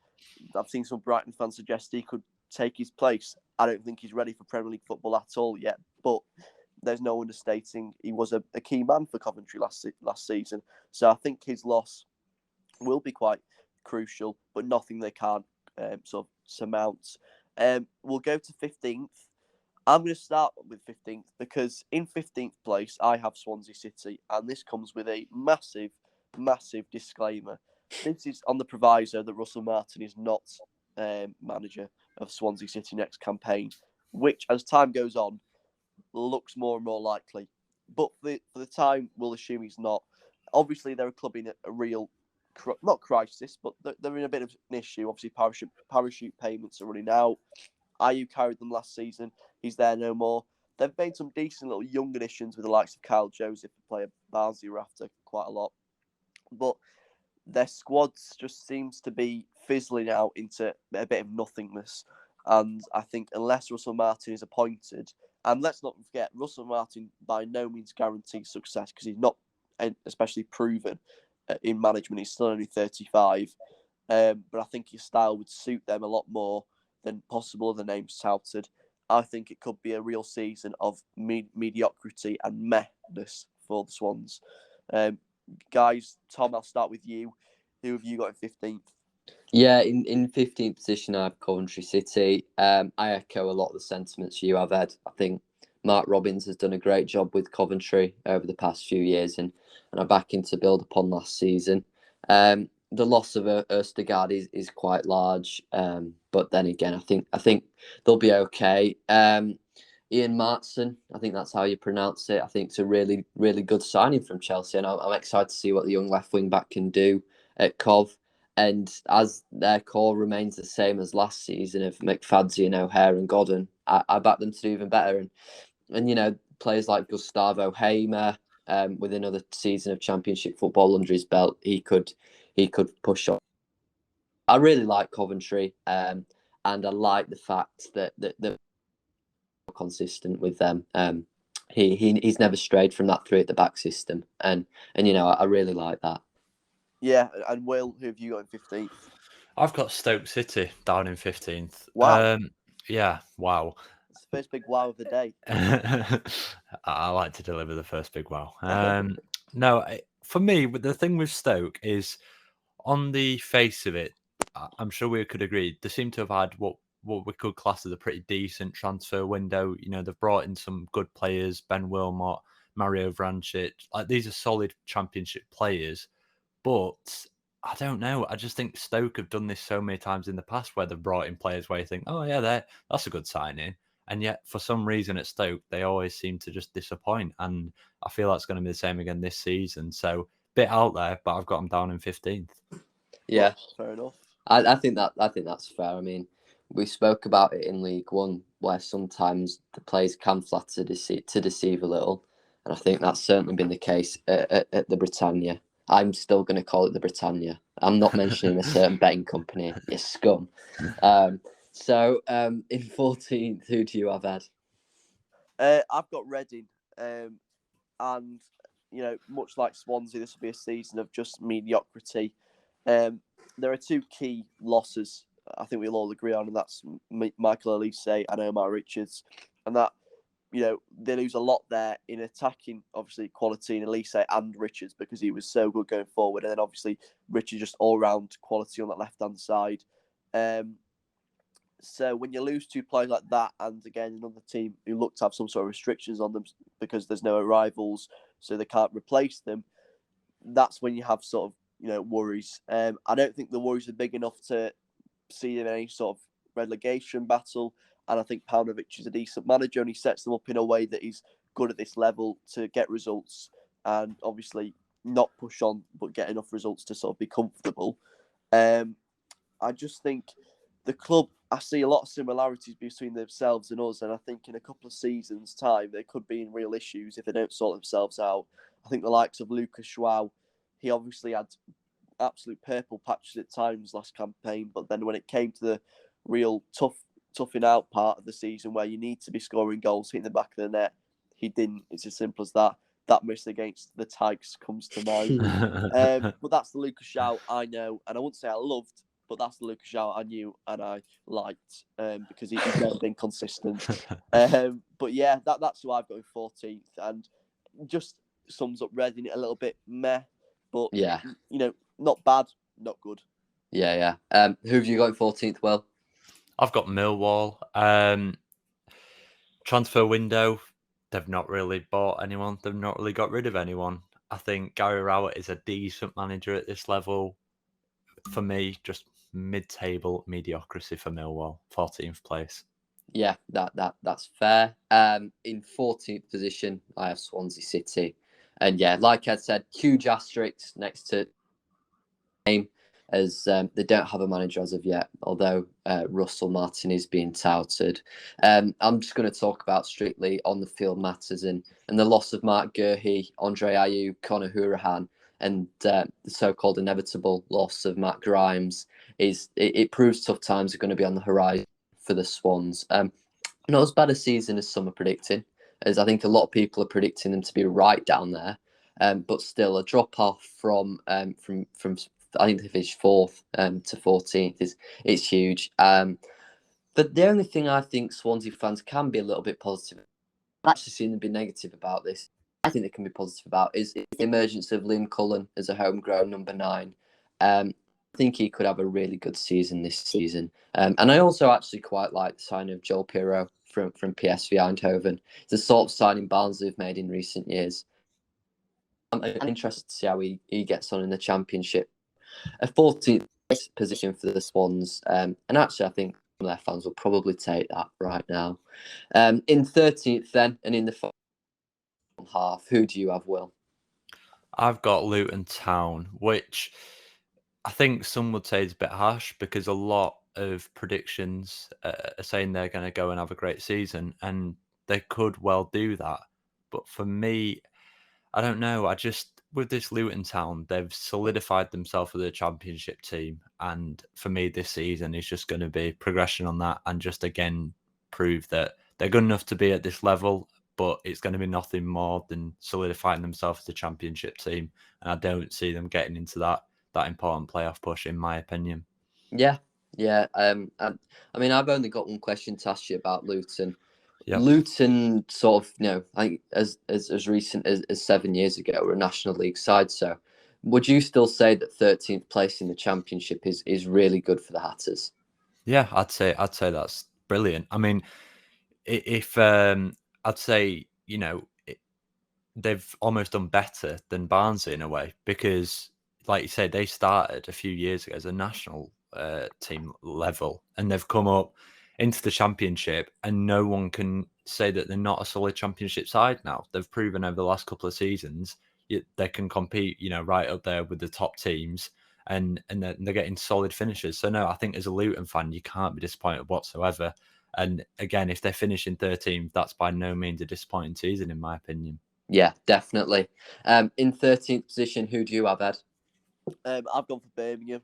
I've seen some Brighton fans suggest he could take his place. I don't think he's ready for Premier League football at all yet, but there's no understating he was a key man for Coventry last season. So I think his loss will be quite crucial, but nothing they can't sort of surmount. We'll go to 15th. I'm going to start with 15th because in 15th place, I have Swansea City, and this comes with a massive, massive disclaimer. This is on the proviso that Russell Martin is not manager of Swansea City next campaign, which, as time goes on, looks more and more likely. But for the time, we'll assume he's not. Obviously, they're a club in a real, not crisis, but they're in a bit of an issue. Obviously, parachute payments are running out. Ayew carried them last season. He's there no more. They've made some decent little young additions with the likes of Kyle Joseph, who play at Barnsley after quite a lot. But their squads just seems to be fizzling out into a bit of nothingness. And I think unless Russell Martin is appointed, and let's not forget, Russell Martin by no means guarantees success because he's not especially proven in management. He's still only 35. But I think his style would suit them a lot more than possible other names touted. I think it could be a real season of mediocrity and mehness for the Swans. Guys, Tom, I'll start with you. Who have you got in 15th? Yeah, in 15th position, I have Coventry City. I echo a lot of the sentiments you have, Ed. I think Mark Robbins has done a great job with Coventry over the past few years, and I back him to build upon last season. the loss of Østegård is quite large. But then again, I think they'll be okay. Ian Maatsen, I think that's how you pronounce it. I think it's a really, really good signing from Chelsea, and I'm excited to see what the young left wing back can do at Cov. And as their core remains the same as last season of McFadzean and O'Hare and Godden, I back them to do even better. And players like Gustavo Hamer, with another season of Championship football under his belt, he could push on. I really like Coventry, and I like the fact that they're consistent with them. He's never strayed from that three at the back system, and I really like that. Yeah, and Will, who have you got in 15th? I've got Stoke City down in 15th. Wow. Yeah, wow. It's the first big wow of the day. I like to deliver the first big wow. No, for me, the thing with Stoke is, on the face of it, I'm sure we could agree, they seem to have had what we could class as a pretty decent transfer window. They've brought in some good players, Ben Wilmot, Mario Vrancic. Like, these are solid Championship players. But I don't know. I just think Stoke have done this so many times in the past where they've brought in players where you think, oh, yeah, that's a good signing. And yet, for some reason at Stoke, they always seem to just disappoint. And I feel that's going to be the same again this season. So, bit out there, but I've got them down in 15th. Yeah, fair enough. I think that's fair. I mean, we spoke about it in League One, where sometimes the players can flatter to deceive a little, and I think that's certainly been the case at the Britannia. I'm still going to call it the Britannia. I'm not mentioning a certain betting company, you scum. So in 14th, who do you have, Ed? I've got Reading, and much like Swansea, this will be a season of just mediocrity. There are two key losses I think we'll all agree on, and that's Michael Elise and Omar Richards, and that they lose a lot there in attacking, obviously, quality in Elise and Richards, because he was so good going forward, and then obviously Richards just all round quality on that left hand side. So when you lose two players like that, and again another team who look to have some sort of restrictions on them because there's no arrivals, so they can't replace them, that's when you have sort of worries. I don't think the worries are big enough to see them in any sort of relegation battle. And I think Paunovic is a decent manager, and he sets them up in a way that he's good at this level to get results, and obviously not push on, but get enough results to sort of be comfortable. I just think the club, I see a lot of similarities between themselves and us, and I think in a couple of seasons' time, they could be in real issues if they don't sort themselves out. I think the likes of Lucas Schwau, he obviously had absolute purple patches at times last campaign, but then when it came to the real toughing out part of the season where you need to be scoring goals, hitting the back of the net, he didn't. It's as simple as that. That miss against the Tigers comes to mind. But that's the Lucas Schwau I know, and I wouldn't say I loved, but that's the Lucas Schwau I knew and I liked, because he's never been consistent. But yeah, that's who I've got in 14th, and just sums up Reading a little bit meh, but yeah, not bad, not good. Yeah. Who have you got in 14th, Will? I've got Millwall. Transfer window, they've not really bought anyone. They've not really got rid of anyone. I think Gary Rowett is a decent manager at this level. For me, just mid-table mediocrity for Millwall, 14th place. Yeah, that's fair. In 14th position, I have Swansea City. And yeah, like I said, huge asterisks next to name, as they don't have a manager as of yet, although Russell Martin is being touted. I'm just going to talk about strictly on the field matters, and the loss of Mark Gurhey, Andre Ayew, Conor Hourihane, and the so-called inevitable loss of Matt Grimes. It proves tough times are going to be on the horizon for the Swans. Not as bad a season as some are predicting, as I think a lot of people are predicting them to be right down there. But still, a drop off from I think they finished 4th to 14th is huge. But the only thing I think Swansea fans can be a little bit positive, I've actually seen them be negative about this, I think they can be positive about, is the emergence of Liam Cullen as a homegrown number 9. I think he could have a really good season this season. And I also actually quite like the signing of Joel Pirro from PSV Eindhoven. It's the sort of signing Barnsley have made in recent years. I'm interested to see how he gets on in the Championship. a 14th position for the Swans. And actually, I think some of their fans will probably take that right now. In 13th then, and in the final half, who do you have, Will? I've got Luton Town, which I think some would say is a bit harsh because a lot of predictions are saying they're going to go and have a great season, and they could well do that. But for me, I don't know. I just, with this Luton Town, they've solidified themselves as a championship team. And for me, this season is just going to be progression on that and just again prove that they're good enough to be at this level, but it's going to be nothing more than solidifying themselves as a championship team. And I don't see them getting into that important playoff push, in my opinion. Yeah. I mean, I've only got one question to ask you about Luton. Yep. Luton sort of, I think as recent as 7 years ago, were a National League side. So would you still say that 13th place in the Championship is really good for the Hatters? Yeah, I'd say that's brilliant. I mean, if I'd say, they've almost done better than Barnsley in a way because, like you said, they started a few years ago as a national team level and they've come up into the Championship and no one can say that they're not a solid Championship side now. They've proven over the last couple of seasons they can compete, right up there with the top teams and they're getting solid finishes. So no, I think as a Luton fan, you can't be disappointed whatsoever. And again, if they're finishing 13th, that's by no means a disappointing season, in my opinion. Yeah, definitely. In 13th position, who do you have, Ed? I've gone for Birmingham.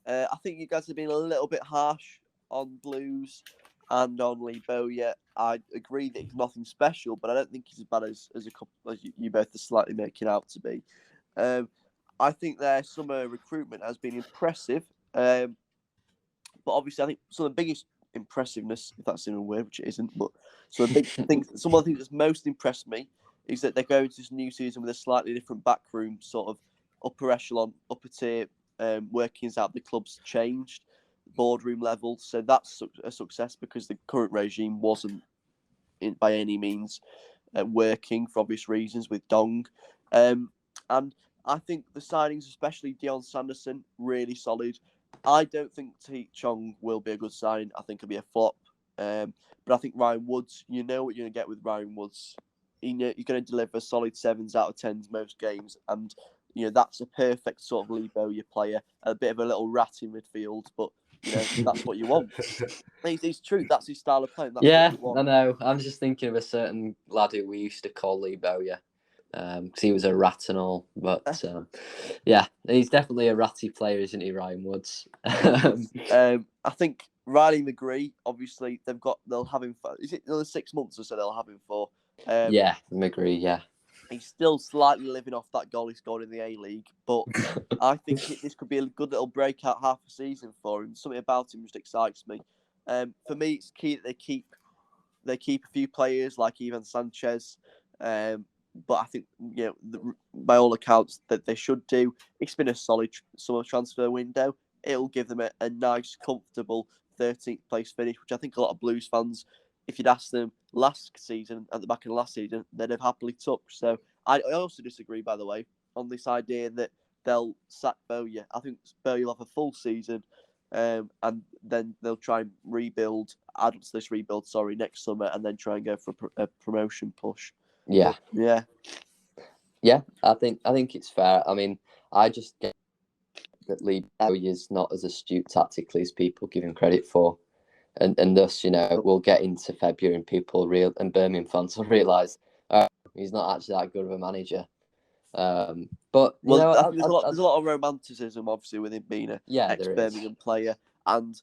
I think you guys have been a little bit harsh on Blues and on Lee Bowyer. I agree that he's nothing special, but I don't think he's as bad as a couple as you both are slightly making out to be. I think their summer recruitment has been impressive, but obviously I think some of the biggest impressiveness, if that's even a word, which it isn't, but some of the things that's most impressed me is that they're going to this new season with a slightly different backroom, sort of upper echelon, upper tier workings out. The club's changed, boardroom level, so that's a success because the current regime wasn't by any means working for obvious reasons with Dong, and I think the signings, especially Dion Sanderson, really solid. I don't think T Chong will be a good sign. I think it'll be a flop. But I think Ryan Woods, you know what you're going to get with Ryan Woods. You're going to deliver solid 7s out of 10s most games. And, that's a perfect sort of Lee Bowyer player. A bit of a little rat in midfield, but, that's what you want. It's true. That's his style of playing. That's yeah, what you want. I know. I'm just thinking of a certain lad who we used to call Lee Bowyer. Because he was a rat and all, but yeah, he's definitely a ratty player, isn't he, Ryan Woods? I think Riley McGree, obviously they'll have him for, is it another 6 months or so they'll have him for? Yeah, McGree, yeah. He's still slightly living off that goal he scored in the A-League, but I think this could be a good little breakout half a season for him. Something about him just excites me. For me, it's key that they keep a few players like Ivan Sanchez. But I think, by all accounts, that they should do. It's been a solid summer transfer window. It'll give them a nice, comfortable 13th place finish, which I think a lot of Blues fans, if you'd asked them last season, at the back of the last season, they'd have happily took. So I also disagree, by the way, on this idea that they'll sack Bowyer. I think Bowyer will have a full season, and then they'll try and add to this rebuild, next summer, and then try and go for a promotion push. Yeah. But, yeah. I think it's fair. I mean, I just get that Lee Bowyer's not as astute tactically as people give him credit for, and thus, we'll get into February and Birmingham fans will realise he's not actually that good of a manager. But there's a lot of romanticism, obviously, with him being an ex-Birmingham player, and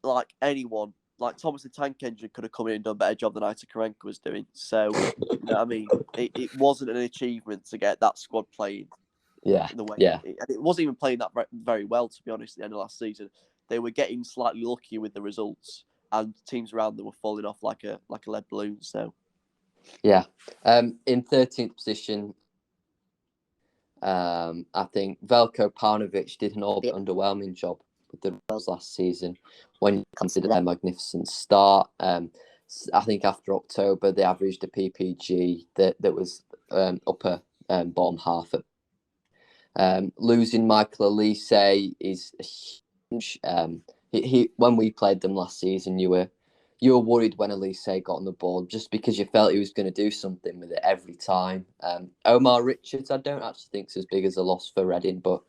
like anyone. Like Thomas the Tank Engine could have come in and done a better job than Ita Karenka was doing. So, I mean, it wasn't an achievement to get that squad playing. Yeah. In the way, yeah. It wasn't even playing that very well, to be honest. At the end of last season, they were getting slightly lucky with the results, and teams around them were falling off like a lead balloon. So, yeah. In 13th position, I think Veljko Paunovic did an all-bit underwhelming job with the Royals last season when you consider their magnificent start. I think after October, they averaged a PPG that was upper bottom half. Losing Michael Elise is a huge. He when we played them last season, you were worried when Elise got on the ball just because you felt he was going to do something with it every time. Omar Richards, I don't actually think is as big as a loss for Reading, but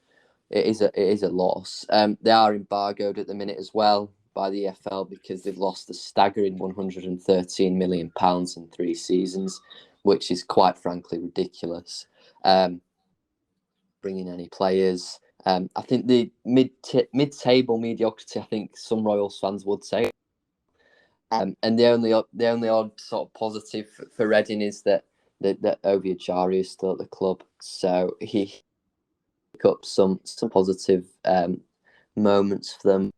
it is a loss. They are embargoed at the minute as well by the EFL because they've lost a staggering £113 million in 3 seasons, which is quite frankly ridiculous. Bringing any players. I think the mid-table mediocrity, I think some Royals fans would say. And the only odd sort of positive for Reading is that Ovie Ajari is still at the club, so he pick up some positive moments for them.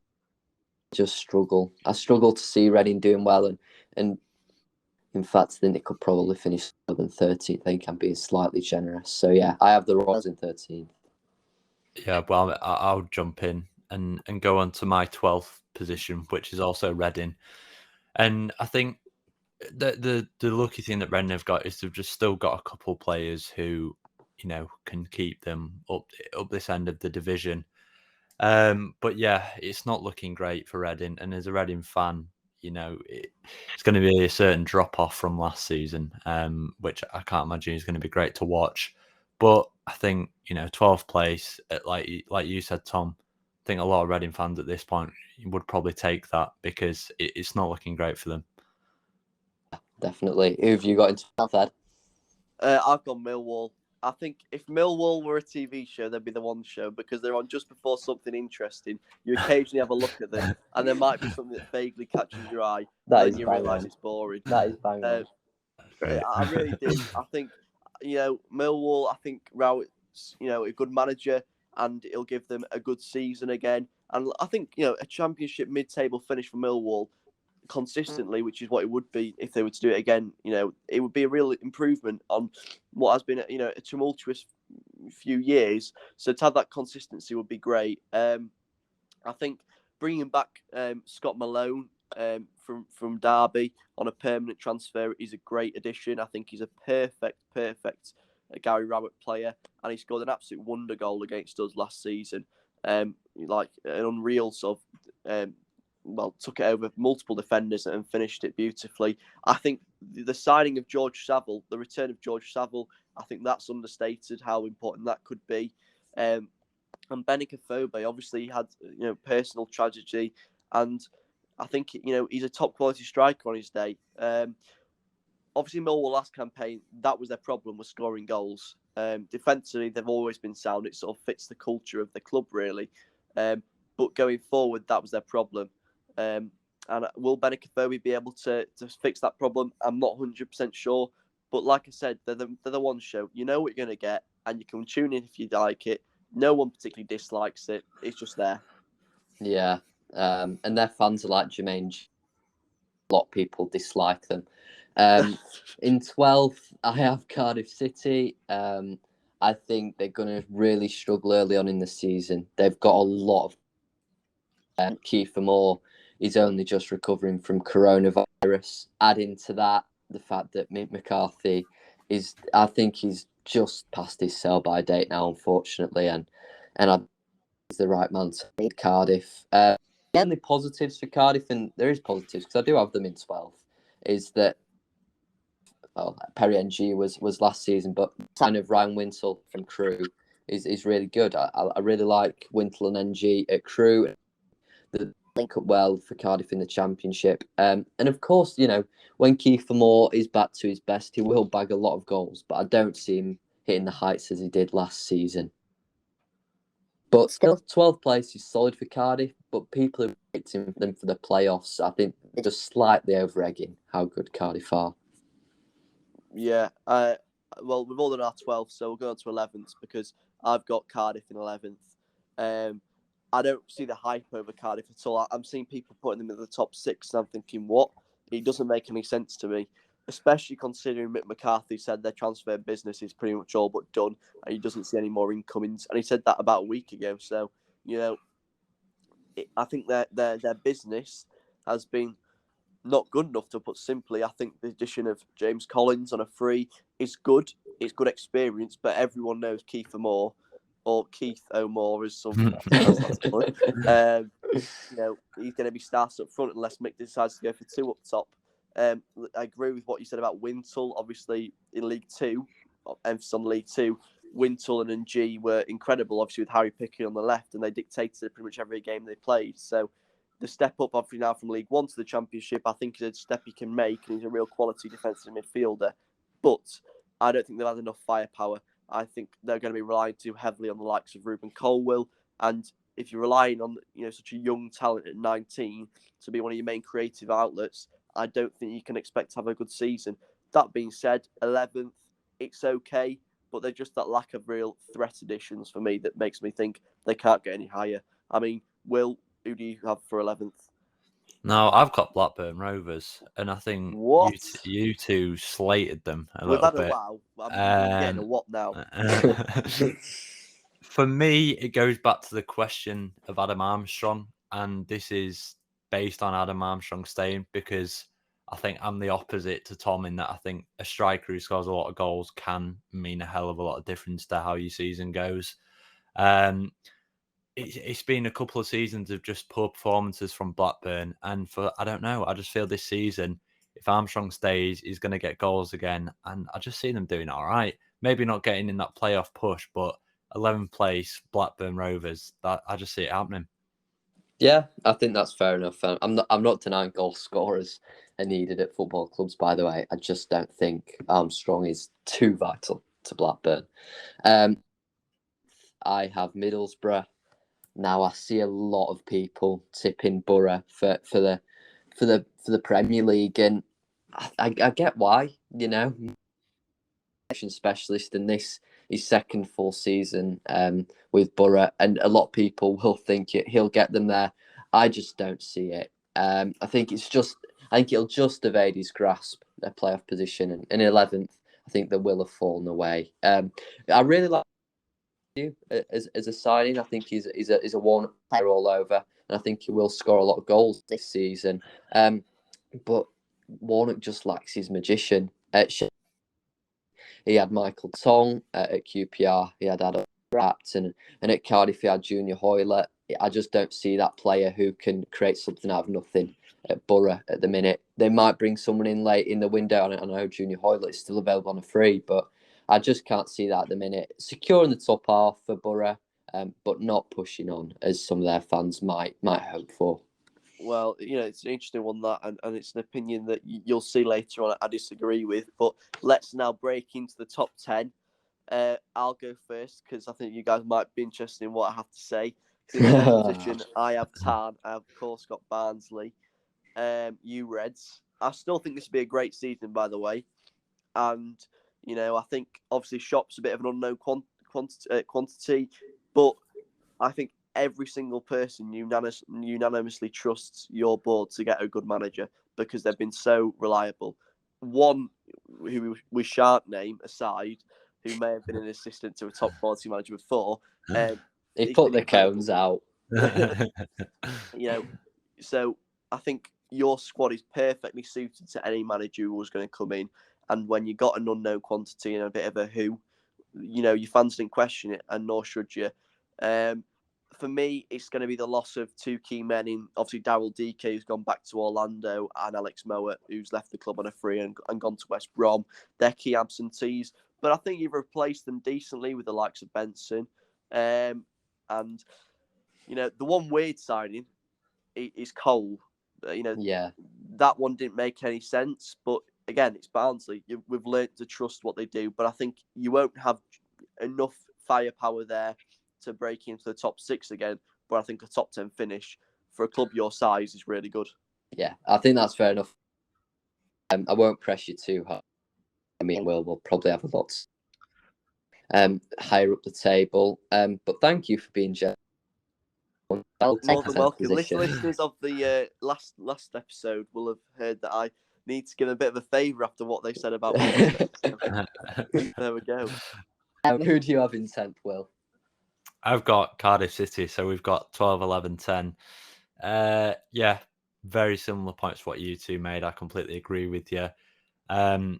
Just struggle. I struggle to see Reading doing well, and in fact, I think they could probably finish lower than 13th. I think I'm being slightly generous. So yeah, I have the Royals in 13th. Yeah, well, I'll jump in and go on to my 12th position, which is also Reading. And I think the lucky thing that Reading have got is they've just still got a couple players who, can keep them up this end of the division. But yeah, it's not looking great for Reading. And as a Reading fan, it's going to be a certain drop off from last season, which I can't imagine is going to be great to watch. But I think 12th place, like you said, Tom. I think a lot of Reading fans at this point would probably take that because it's not looking great for them. Definitely. Who have you got in 12th, Ed? I've gone Millwall. I think if Millwall were a TV show, they'd be the one show because they're on just before something interesting. You occasionally have a look at them, and there might be something that vaguely catches your eye, and then you realise it's boring. That is bang on. I really do. I think, Millwall, I think Rowett's, a good manager, and it'll give them a good season again. And I think, a championship mid-table finish for Millwall consistently, which is what it would be if they were to do it again, it would be a real improvement on what has been, a tumultuous few years. So to have that consistency would be great. I think bringing back Scott Malone from Derby on a permanent transfer is a great addition. I think he's a perfect Gary Rowett player, and he scored an absolute wonder goal against us last season. Like an unreal sort of took it over multiple defenders and finished it beautifully. I think the signing of George Saville, the return of George Saville, I think that's understated how important that could be. And Benik Afobe, obviously he had personal tragedy, and I think he's a top quality striker on his day. Obviously Millwall last campaign, that was their problem, was scoring goals. Defensively, they've always been sound. It sort of fits the culture of the club really. But going forward, that was their problem. And will Benik Afobe be able to fix that problem? I'm not 100% sure. But like I said, they're the one show. You know what you're going to get, and you can tune in if you like it. No one particularly dislikes it. It's just there. Yeah. And their fans are like Jermaine. A lot of people dislike them. In 12th, I have Cardiff City. I think they're going to really struggle early on in the season. They've got a lot of... Kiefer Moore is only just recovering from coronavirus. Adding to that, the fact that Mick McCarthy I think he's just past his sell-by date now, unfortunately, and he's the right man to lead Cardiff. The only positives for Cardiff, and there is positives because I do have them in 12th, is that Perry NG was last season, but kind of Ryan Wintle from Crewe is really good. I really like Wintle and NG at Crewe. They link up well for Cardiff in the Championship. And of course, when Kiefer Moore is back to his best, he will bag a lot of goals, but I don't see him hitting the heights as he did last season. But still, 12th place is solid for Cardiff, but people are predicting them for the playoffs. I think they're just slightly over-egging how good Cardiff are. Yeah. Well, we've all done our 12th, so we'll go on to 11th because I've got Cardiff in 11th. I don't see the hype over Cardiff at all. I'm seeing people putting them in the top 6, and I'm thinking, what? It doesn't make any sense to me, especially considering Mick McCarthy said their transfer business is pretty much all but done, and he doesn't see any more incomings. And he said that about a week ago. So, I think their business has been not good enough, to put simply. I think the addition of James Collins on a free is good. It's good experience, but everyone knows Kiefer Moore or Keith O'More, as some fans like to call him. He's going to be starting up front unless Mick decides to go for 2 up top. I agree with what you said about Wintle. Obviously, in League Two, emphasis on League Two, Wintle and Ng were incredible, obviously, with Harry Pickering on the left, and they dictated pretty much every game they played. So the step up, obviously, now from League One to the Championship, I think is a step he can make, and he's a real quality defensive midfielder. But I don't think they've had enough firepower. I think they're going to be relying too heavily on the likes of Ruben Colwill, and if you're relying on such a young talent at 19 to be one of your main creative outlets, I don't think you can expect to have a good season. That being said, 11th, it's okay, but they're just that lack of real threat additions for me that makes me think they can't get any higher. I mean, Will, who do you have for 11th? No, I've got Blackburn Rovers, and I think you two slated them a little bit. We've had a wow. I'm getting a what now? For me, it goes back to the question of Adam Armstrong, and this is based on Adam Armstrong staying, because I think I'm the opposite to Tom in that I think a striker who scores a lot of goals can mean a hell of a lot of difference to how your season goes. It's been a couple of seasons of just poor performances from Blackburn, and I don't know, I just feel this season, if Armstrong stays, he's going to get goals again, and I just see them doing all right. Maybe not getting in that playoff push, but 11th place, Blackburn Rovers, that I just see it happening. Yeah, I think that's fair enough. I'm not denying goal scorers are needed at football clubs, by the way. I just don't think Armstrong is too vital to Blackburn. I have Middlesbrough. Now I see a lot of people tipping Borough for the Premier League, and I get why. Specialist in this his second full season with Borough, and a lot of people will think he'll get them there. I just don't see it. I think it'll just evade his grasp, their playoff position, and in 11th, I think they will have fallen away. I really like you as a signing. I think he's a one player all over, and I think he will score a lot of goals this season. But Warnock just lacks his magician. He had Michael Tong at QPR. He had Adam Rapt, and at Cardiff he had Junior Hoylett. I just don't see that player who can create something out of nothing at Borough at the minute. They might bring someone in late in the window. I know Junior Hoylett is still available on a free, but I just can't see that at the minute. Securing the top half for Borough, but not pushing on as some of their fans might hope for. Well, it's an interesting one, that, and it's an opinion that you'll see later on I disagree with. But let's now break into the top 10. I'll go first because I think you guys might be interested in what I have to say. In the 10th position, I have Tarn. I have, of course, got Barnsley. You Reds. I still think this will be a great season, by the way. And, I think, obviously, Shop's a bit of an unknown quantity, but I think every single person unanimously trusts your board to get a good manager because they've been so reliable. One who we shan't name aside, who may have been an assistant to a top quality manager before. He put the cones out. So I think your squad is perfectly suited to any manager who was going to come in. And when you got an unknown quantity and a bit of a who, your fans didn't question it, and nor should you. For me, it's going to be the loss of 2 key men in, obviously, Daryl DK, who's gone back to Orlando, and Alex Mowat, who's left the club on a free and gone to West Brom. They're key absentees. But I think you've replaced them decently with the likes of Benson. And, the one weird signing is Cole. That one didn't make any sense. But, again, it's Barnsley. We've learnt to trust what they do. But I think you won't have enough firepower there to break into the top 6 again, but I think a top 10 finish for a club your size is really good. Yeah, I think that's fair enough. I won't press you too hard. I mean, we'll probably have a lot higher up the table. But thank you for being generous. More than welcome. Listeners of the last episode will have heard that I need to give a bit of a favour after what they said about me. There we go. Who do you have in 10th, Will? I've got Cardiff City, so we've got 12, 11, 10. Yeah, very similar points to what you two made. I completely agree with you. I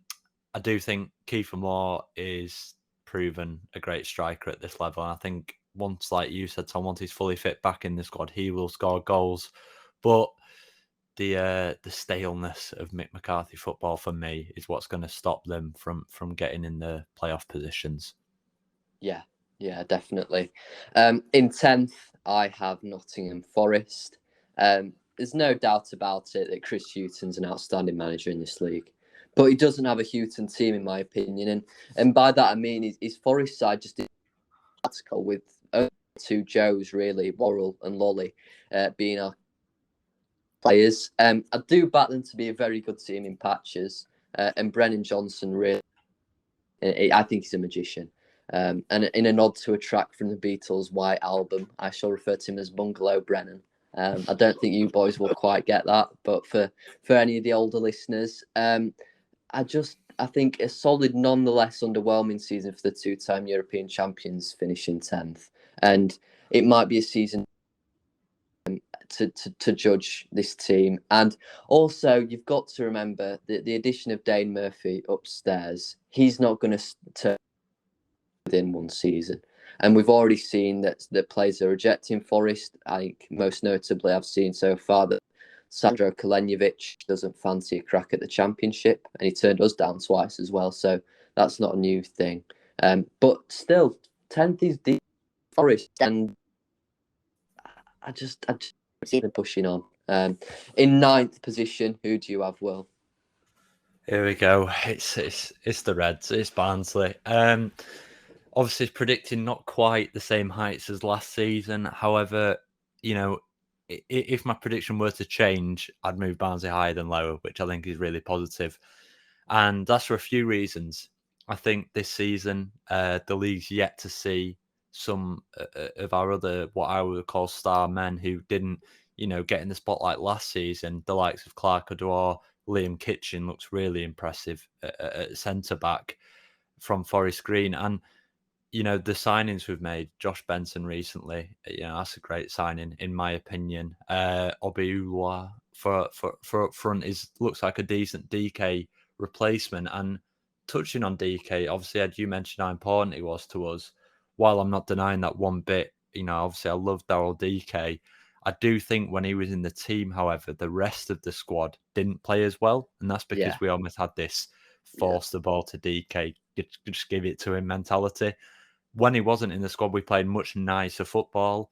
do think Kiefer Moore is proven a great striker at this level. And I think once, like you said, Tom, once he's fully fit back in the squad, he will score goals. But the staleness of Mick McCarthy football for me is what's going to stop them from getting in the playoff positions. Yeah, definitely. In 10th, I have Nottingham Forest. There's no doubt about it that Chris Hughton's an outstanding manager in this league, but he doesn't have a Houghton team, in my opinion. And by that I mean his Forest side just is tactical, with only two Joes really, Worrell and Lolly, being our players. I do back them to be a very good team in patches, and Brennan Johnson really, I think he's a magician. And in a nod to a track from the Beatles' White Album, I shall refer to him as Bungalow Brennan. I don't think you boys will quite get that, but for any of the older listeners, I think a solid, nonetheless underwhelming season for the two-time European champions, finishing 10th. And it might be a season to judge this team. And also, you've got to remember that the addition of Dane Murphy upstairs, he's not going to turn within one season. And we've already seen that players are rejecting Forest. I think most notably I've seen so far that Sandro Kalenjevic doesn't fancy a crack at the Championship, and he turned us down twice as well. So that's not a new thing. But still, 10th is deep Forest, and I just see them pushing on. In 9th position, who do you have, Will? Here we go. It's the Reds. It's Barnsley. Obviously, predicting not quite the same heights as last season. However, if my prediction were to change, I'd move Barnsley higher than lower, which I think is really positive. And that's for a few reasons. I think this season, the league's yet to see some of our other, what I would call star men who didn't, get in the spotlight last season. The likes of Clark Odor, Liam Kitchen looks really impressive at centre-back from Forest Green. And the signings we've made, Josh Benson recently, that's a great signing in my opinion. Obiula for up front looks like a decent DK replacement. And touching on DK, obviously, Ed, you mentioned how important he was to us. While I'm not denying that one bit, obviously I love Daryl DK. I do think when he was in the team, however, the rest of the squad didn't play as well, and that's because we almost had this force the ball to DK, just give it to him mentality. When he wasn't in the squad, we played much nicer football.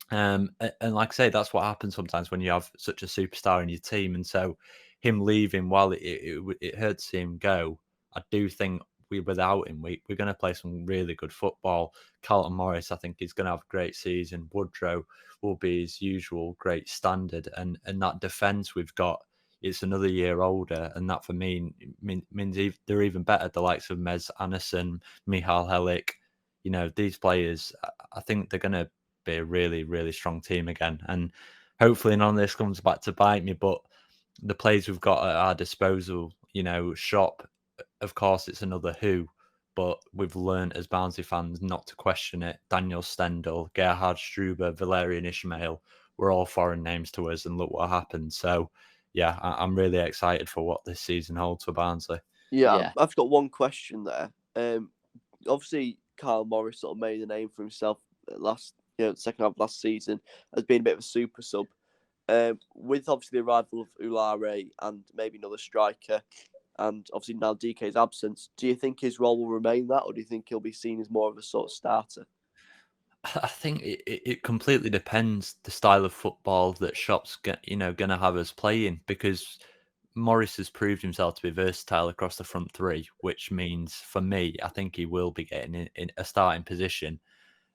And like I say, that's what happens sometimes when you have such a superstar in your team. And so him leaving, while it hurt to see him go, I do think without him, we're going to play some really good football. Carlton Morris, I think, is going to have a great season. Woodrow will be his usual great standard. And that defence we've got, it's another year older. And that for me means they're even better. The likes of Mez Anderson, Michal Helik, these players, I think they're going to be a really, really strong team again. And hopefully none of this comes back to bite me, but the players we've got at our disposal, Shop, of course, it's another who, but we've learned as Barnsley fans not to question it. Daniel Stendel, Gerhard Struber, Valerian Ishmael were all foreign names to us, and look what happened. So, yeah, I'm really excited for what this season holds for Barnsley. Yeah. I've got one question there. Obviously, Kyle Morris sort of made a name for himself second half of last season as being a bit of a super sub. With obviously the arrival of Ulare and maybe another striker, and obviously now DK's absence, do you think his role will remain that, or do you think he'll be seen as more of a sort of starter? I think it completely depends the style of football that Shop's going to have us playing, because Morris has proved himself to be versatile across the front three, which means for me, I think he will be getting in a starting position.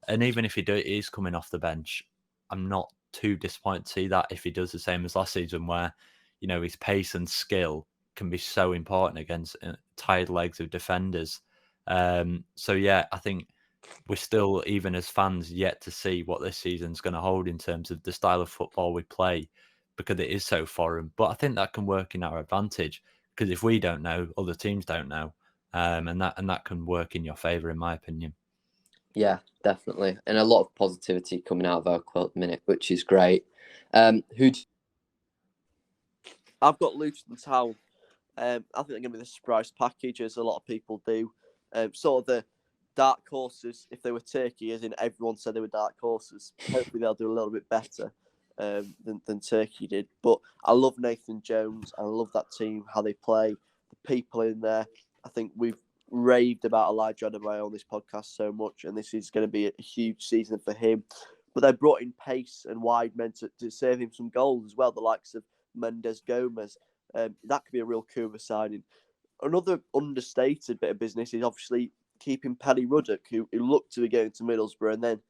And even if he is coming off the bench, I'm not too disappointed to see that if he does the same as last season, where his pace and skill can be so important against tired legs of defenders. So yeah, I think we're still, even as fans, yet to see what this season's going to hold in terms of the style of football we play, because it is so foreign. But I think that can work in our advantage, because if we don't know, other teams don't know, and that can work in your favour, in my opinion. Yeah, definitely, and a lot of positivity coming out of our quote minute, which is great. I've got Luton Town. I think they're going to be the surprise package, as a lot of people do. Sort of dark horses, if they were Turkey, as in everyone said they were dark horses, hopefully they'll do a little bit better than Turkey did. But I love Nathan Jones. I love that team, how they play, the people in there. I think we've raved about Elijah Adebayo on this podcast so much, and this is going to be a huge season for him. But they brought in pace and wide men to save him some goals as well, the likes of Mendes Gomez. That could be a real coup of a signing. Another understated bit of business is obviously keeping Paddy Ruddock, who looked to be going to Middlesbrough and then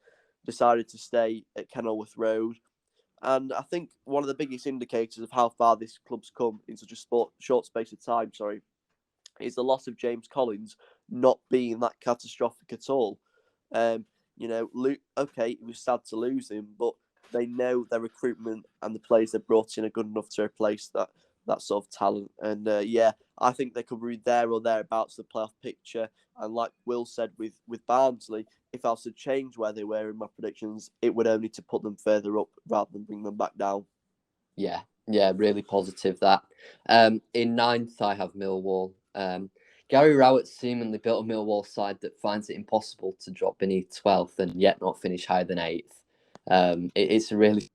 decided to stay at Kenilworth Road. And I think one of the biggest indicators of how far this club's come in such a short space of time, is the loss of James Collins not being that catastrophic at all. Okay, it was sad to lose him, but they know their recruitment and the players they brought in are good enough to replace that sort of talent. And I think they could be there or thereabouts the playoff picture. And like Will said with Barnsley, if I was to change where they were in my predictions, it would only to put them further up rather than bring them back down. Yeah, really positive that. In ninth, I have Millwall. Gary Rowett seemingly built a Millwall side that finds it impossible to drop beneath 12th and yet not finish higher than 8th. It's a really...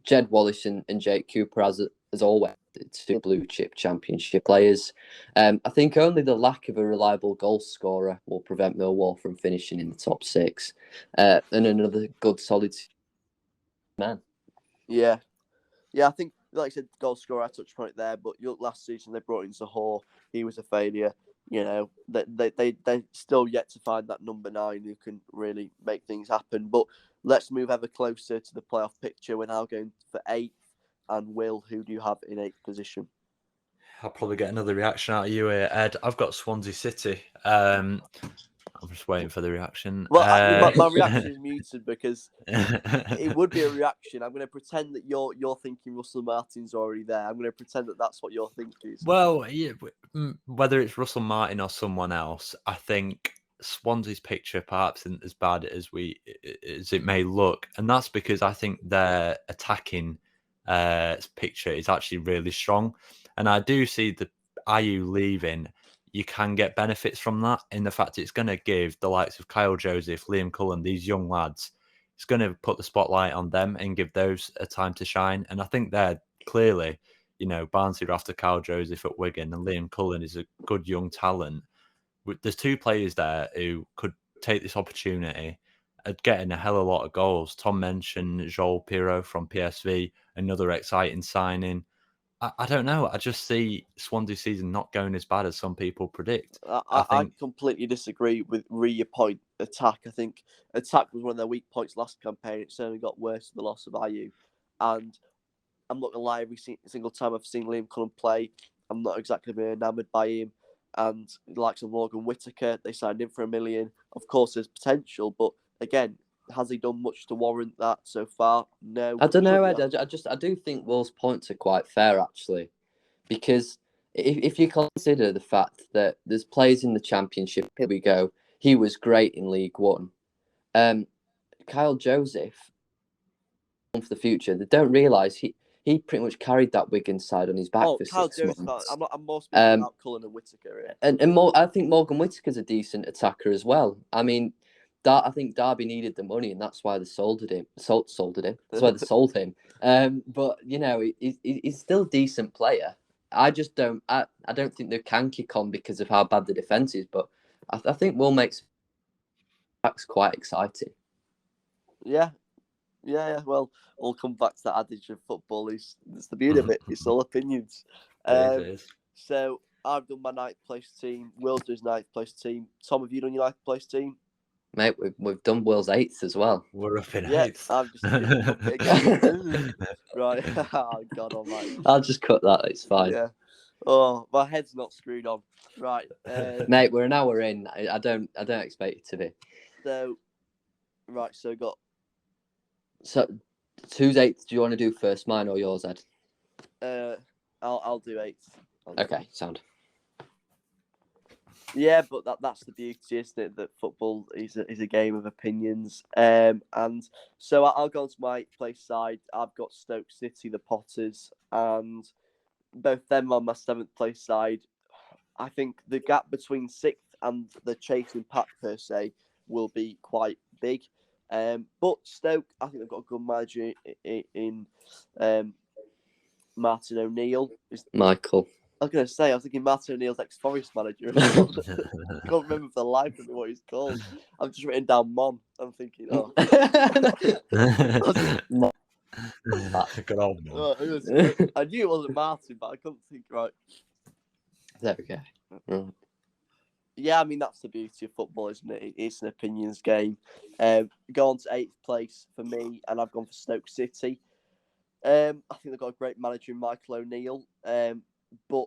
Jed Wallace and Jake Cooper, as always, two blue chip championship players. I think only the lack of a reliable goal scorer will prevent Millwall from finishing in the top 6. And another good, solid man. Yeah, I think, like I said, goal scorer, I touched on it there, but you look last season, they brought in Zahor. He was a failure. They still yet to find that number 9 who can really make things happen. But let's move ever closer to the playoff picture. We're now going for 8th. And Will, who do you have in 8th position? I'll probably get another reaction out of you here, Ed. I've got Swansea City. I'm just waiting for the reaction. Well, my reaction is muted because it would be a reaction. I'm going to pretend that you're thinking Russell Martin's already there. I'm going to pretend that that's what you're thinking. Well, yeah, whether it's Russell Martin or someone else, I think Swansea's picture perhaps isn't as bad as it may look, and that's because I think their attacking picture is actually really strong, and I do see the IU leaving. You can get benefits from that in the fact it's going to give the likes of Kyle Joseph, Liam Cullen, these young lads, it's going to put the spotlight on them and give those a time to shine. And I think they're clearly, Barnsley are after Kyle Joseph at Wigan and Liam Cullen is a good young talent. There's 2 players there who could take this opportunity at getting a hell of a lot of goals. Tom mentioned Joel Pirot from PSV, another exciting signing. I don't know. I just see Swansea season not going as bad as some people predict. I completely disagree with your point. Attack. I think attack was one of their weak points last campaign. It certainly got worse with the loss of IU. And I'm not going to lie, every single time I've seen Liam Cullen play, I'm not exactly been enamoured by him. And the likes of Morgan Whittaker, they signed him for $1 million. Of course, there's potential, but again, has he done much to warrant that so far? No. I don't know, Ed. I do think Will's points are quite fair, actually, because if you consider the fact that there's players in the Championship, here we go, he was great in League One. Kyle Joseph, for the future, they don't realise he pretty much carried that Wigan side on his back for Kyle 6 Joseph, months. I'm more speaking about Cullen and Whittaker here. And I think Morgan Whittaker's a decent attacker as well. I mean, I think Derby needed the money, and that's why they sold him. That's why they sold him. But he's still a decent player. I just don't. I don't think they can kick on because of how bad the defense is. But I think Will makes backs quite exciting. Yeah. Well, we'll come back to that adage of football. It's the beauty of it. It's all opinions. It is. So I've done my 9th place team. Will's done his 9th place team. Tom, have you done your 9th place team? Mate, we've done Will's 8th as well. We're up in 8th. I've just up it again. Right. Oh, God almighty. I'll just cut that. It's fine. Yeah. Oh, my head's not screwed on. Right. Mate, we're an hour in. I don't expect it to be. So, right. So got. So, who's 8th? Do you want to do first, mine or yours, Ed? I'll do 8th. Okay, sound. Yeah, but that's the beauty, isn't it? That football is a game of opinions. And so I'll go on to my place side. I've got Stoke City, the Potters, and both them on my 7th place side. I think the gap between 6th and the chasing pack per se will be quite big. But Stoke, I think they've got a good manager in Martin O'Neill. Michael. I was going to say, I was thinking Martin O'Neill's ex-Forest manager. I can't remember for the life of me what he's called. I've just written down Mon. I'm thinking, oh. Good old Mon. I knew it wasn't Martin, but I couldn't think right. There we go. Right. Yeah, I mean, that's the beauty of football, isn't it? It's an opinions game. Go on to 8th place for me, and I've gone for Stoke City. I think they've got a great manager in Michael O'Neill. But,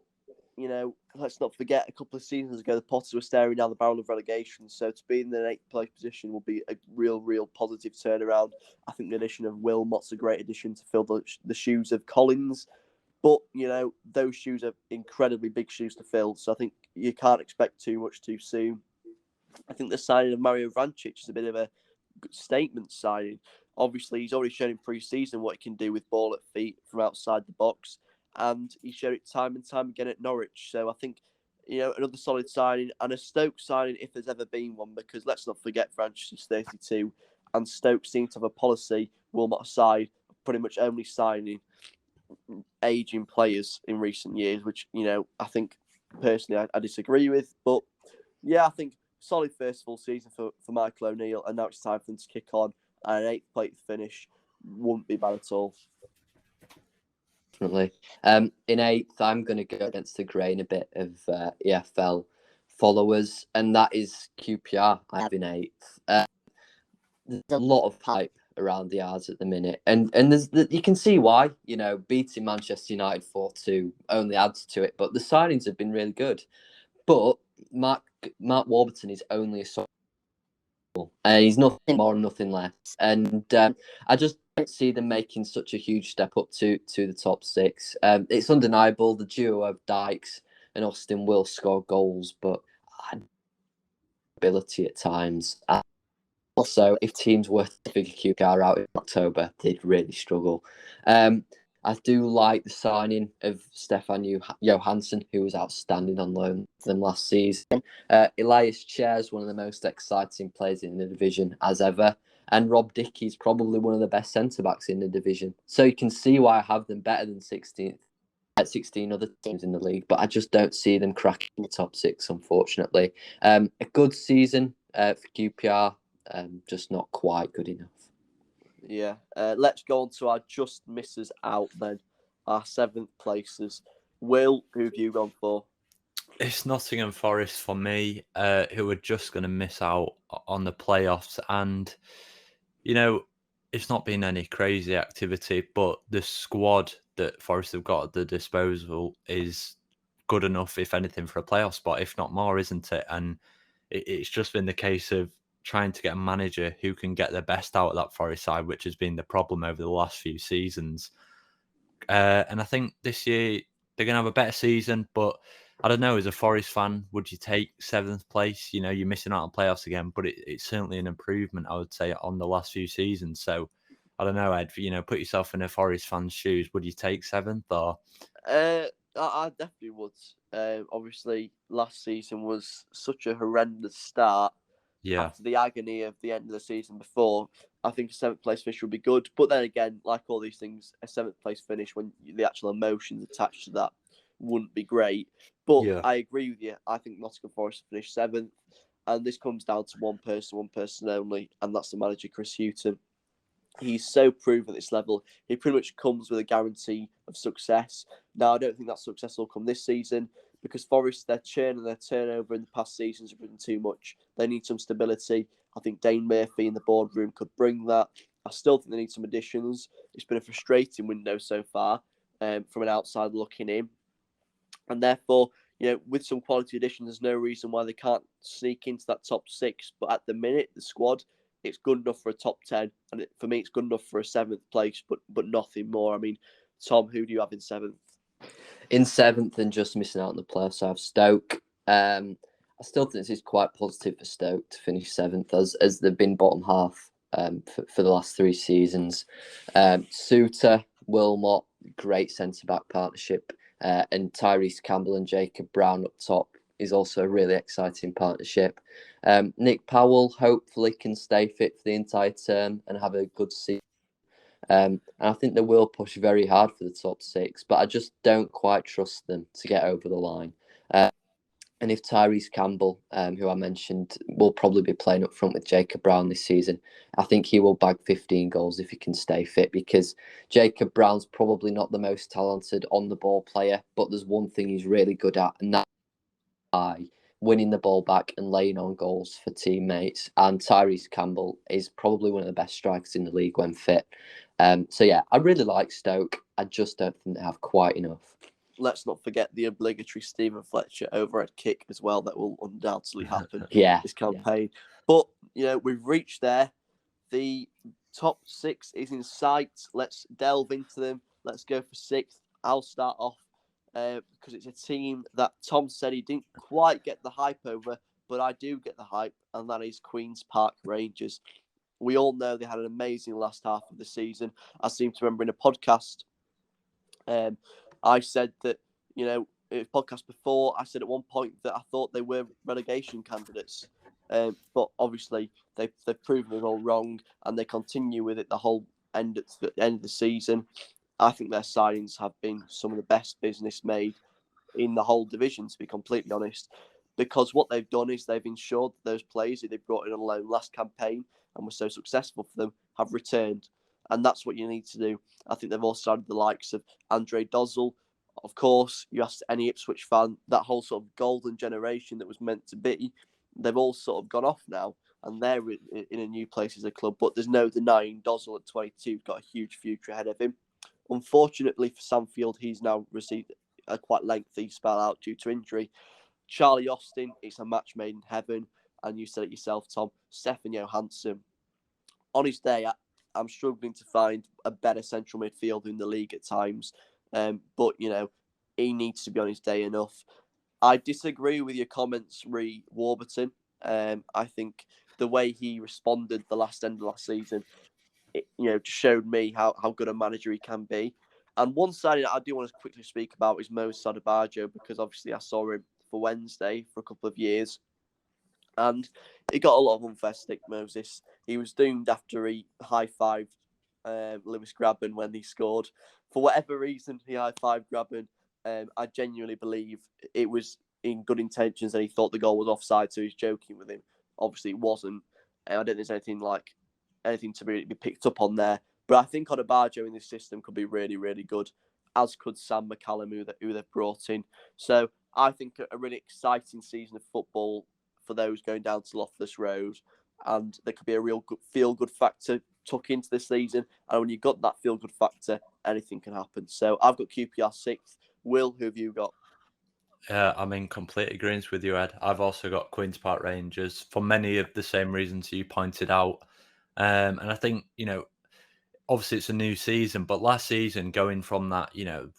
you know, let's not forget, a couple of seasons ago, the Potters were staring down the barrel of relegation. So to be in the 8th place position will be a real positive turnaround. I think the addition of Wilmot's a great addition to fill the shoes of Collins. But, you know, those shoes are incredibly big shoes to fill. So I think you can't expect too much too soon. I think the signing of Mario Vrancic is a bit of a statement signing. Obviously, he's already shown in pre-season what he can do with ball at feet from outside the box. And he showed it time and time again at Norwich. So I think, you know, another solid signing and a Stoke signing if there's ever been one. Because let's not forget, Vrancic is 32. And Stoke seem to have a policy, Wilmot aside, pretty much only signing aging players in recent years, which, you know, I think personally I disagree with. But yeah, I think solid first full season for Michael O'Neill, and now it's time for them to kick on, and an 8th place finish wouldn't be bad at all. Definitely. In 8th, I'm going to go against the grain a bit of EFL followers, and that is QPR. I have in 8th. There's a lot of hype around the R's at the minute, and you can see why. You know, beating Manchester United 4-2 only adds to it, but the signings have been really good. But Mark Warburton is only a he's nothing more and nothing less, and I just don't see them making such a huge step up to the top 6. It's undeniable the duo of Dykes and Austin will score goals, but ability at times. Also, if teams were to figure QPR out in October, they'd really struggle. I do like the signing of Stefan Johansson, who was outstanding on loan for them last season. Elias Chair's one of the most exciting players in the division as ever. And Rob Dickey's probably one of the best centre-backs in the division. So you can see why I have them better than 16 other teams in the league. But I just don't see them cracking the top 6, unfortunately. A good season for QPR, just not quite good enough. Yeah, let's go on to our just misses out then. Our 7th places. Will, who have you gone for? It's Nottingham Forest for me, who are just going to miss out on the playoffs. And, you know, it's not been any crazy activity, but the squad that Forest have got at the disposal is good enough, if anything, for a playoff spot, if not more, isn't it? And it's just been the case of trying to get a manager who can get the best out of that Forest side, which has been the problem over the last few seasons. And I think this year they're going to have a better season, but I don't know, as a Forest fan, would you take 7th place? You know, you're missing out on playoffs again, but it's certainly an improvement, I would say, on the last few seasons. So I don't know, Ed, you know, put yourself in a Forest fan's shoes. Would you take 7th or? I definitely would. Obviously, last season was such a horrendous start. Yeah. After the agony of the end of the season before, I think a 7th place finish would be good. But then again, like all these things, a 7th place finish when the actual emotions attached to that wouldn't be great. But yeah, I agree with you. I think Nottingham Forest finished 7th. And this comes down to one person only, and that's the manager, Chris Hughton. He's so proven at this level. He pretty much comes with a guarantee of success. Now, I don't think that success will come this season because Forest, their churn and their turnover in the past seasons have been too much. They need some stability. I think Dane Murphy in the boardroom could bring that. I still think they need some additions. It's been a frustrating window so far from an outsider looking in. And therefore, you know, with some quality additions, there's no reason why they can't sneak into that top 6. But at the minute, the squad, it's good enough for a top 10. And for me, it's good enough for a 7th place, but nothing more. I mean, Tom, who do you have in 7th? In 7th and just missing out on the playoffs, I have Stoke. I still think this is quite positive for Stoke to finish 7th as they've been bottom half for the last 3 seasons. Suter, Wilmot, great centre-back partnership. And Tyrese Campbell and Jacob Brown up top. is also a really exciting partnership. Nick Powell hopefully can stay fit for the entire term and have a good season. And I think they will push very hard for the top 6, but I just don't quite trust them to get over the line. And if Tyrese Campbell, who I mentioned, will probably be playing up front with Jacob Brown this season, I think he will bag 15 goals if he can stay fit, because Jacob Brown's probably not the most talented on-the-ball player, but there's one thing he's really good at, and that's winning the ball back and laying on goals for teammates. And Tyrese Campbell is probably one of the best strikers in the league when fit. So yeah, I really like Stoke. I just don't think they have quite enough. Let's not forget the obligatory Stephen Fletcher overhead kick as well. That will undoubtedly happen this campaign. Yeah. But, we've reached there. The top 6 is in sight. Let's delve into them. Let's go for 6th. I'll start off because it's a team that Tom said he didn't quite get the hype over, but I do get the hype, and that is Queen's Park Rangers. We all know they had an amazing last half of the season. I seem to remember in a podcast, I said that, in a podcast before, I said at one point that I thought they were relegation candidates. But obviously, they've proven it all wrong, and they continue with it the whole end of the season. I think their signings have been some of the best business made in the whole division, to be completely honest. Because what they've done is they've ensured that those players that they brought in on loan last campaign and were so successful for them have returned. And that's what you need to do. I think they've also added the likes of Andre Dozzell. Of course, you ask any Ipswich fan, that whole sort of golden generation that was meant to be, they've all sort of gone off now. And they're in a new place as a club. But there's no denying Dozzell at 22 has got a huge future ahead of him. Unfortunately for Sandfield, he's now received a quite lengthy spell out due to injury. Charlie Austin, it's a match made in heaven. And you said it yourself, Tom, Stefan Johansson. On his day, I'm struggling to find a better central midfielder in the league at times. But, he needs to be on his day enough. I disagree with your comments, re Warburton. I think the way he responded the end of last season, it, just showed me how good a manager he can be. And one side I do want to quickly speak about is Mo Sadabajo, because obviously I saw him for Wednesday for a couple of years. And he got a lot of unfair stick, Moses. He was doomed after he high-fived Lewis Grabban when he scored. For whatever reason, he high-fived Grabban. I genuinely believe it was in good intentions and he thought the goal was offside, so he's joking with him. Obviously, it wasn't. I don't think there's anything to be picked up on there. But I think Odebajo in this system could be really, really good, as could Sam McCallum, who they've brought in. So I think a really exciting season of football for those going down to Loftus Road, and there could be a real good feel-good factor tuck into the season. And when you've got that feel-good factor, anything can happen. So I've got QPR 6th. Will, who have you got? Yeah, I'm in complete agreement with you, Ed. I've also got Queen's Park Rangers for many of the same reasons you pointed out. And I think, obviously it's a new season, but last season going from that,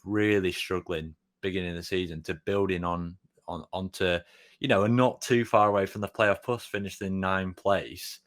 really struggling beginning of the season to building onto, and not too far away from the playoff push, finished in 9th place.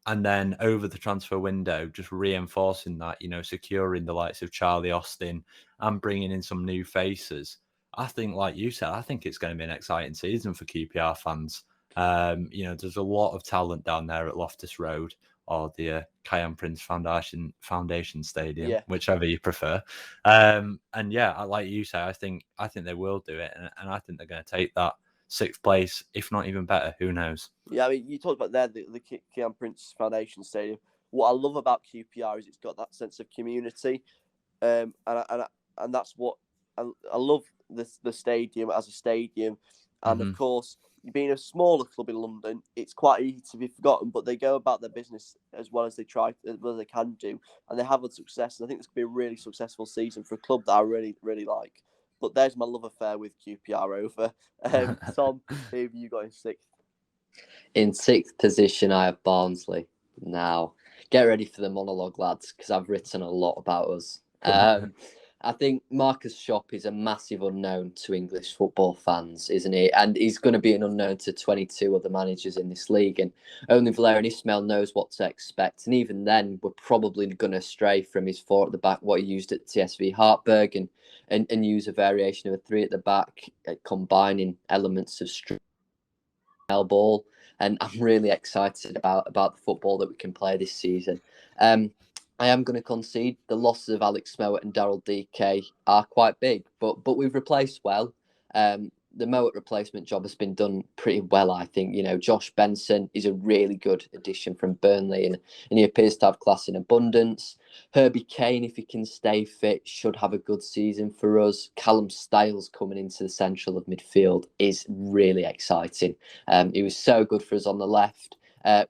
And then over the transfer window, just reinforcing that, securing the likes of Charlie Austin and bringing in some new faces. I think, like you said, I think it's going to be an exciting season for QPR fans. There's a lot of talent down there at Loftus Road, or the Kiyan Prince Foundation Stadium, whichever you prefer. And yeah, like you say, I think they will do it, and I think they're going to take that 6th place, if not even better. Who knows? Yeah, I mean, you talked about there the Kiyan Prince Foundation Stadium. What I love about QPR is it's got that sense of community, and that's what I love the stadium as a stadium, and of course, being a smaller club in London, it's quite easy to be forgotten. But they go about their business as well as they can do, and they have had success. And I think this could be a really successful season for a club that I really, really like. But there's my love affair with QPR over. Tom, who have you got in 6th? In 6th position, I have Barnsley. Now, get ready for the monologue, lads, because I've written a lot about us. I think Marcus Schopp is a massive unknown to English football fans, isn't he? And he's going to be an unknown to 22 other managers in this league. And only Valérien Ismaël knows what to expect. And even then, we're probably going to stray from his 4 at the back, what he used at TSV Hartberg, and use a variation of a 3 at the back, combining elements of ball. And I'm really excited about the football that we can play this season. I am going to concede the losses of Alex Mowat and Daryl DK are quite big, but we've replaced well. The Mowat replacement job has been done pretty well, I think. You know, Josh Benson is a really good addition from Burnley, and he appears to have class in abundance. Herbie Kane, if he can stay fit, should have a good season for us. Callum Styles coming into the central of midfield is really exciting. He was so good for us on the left.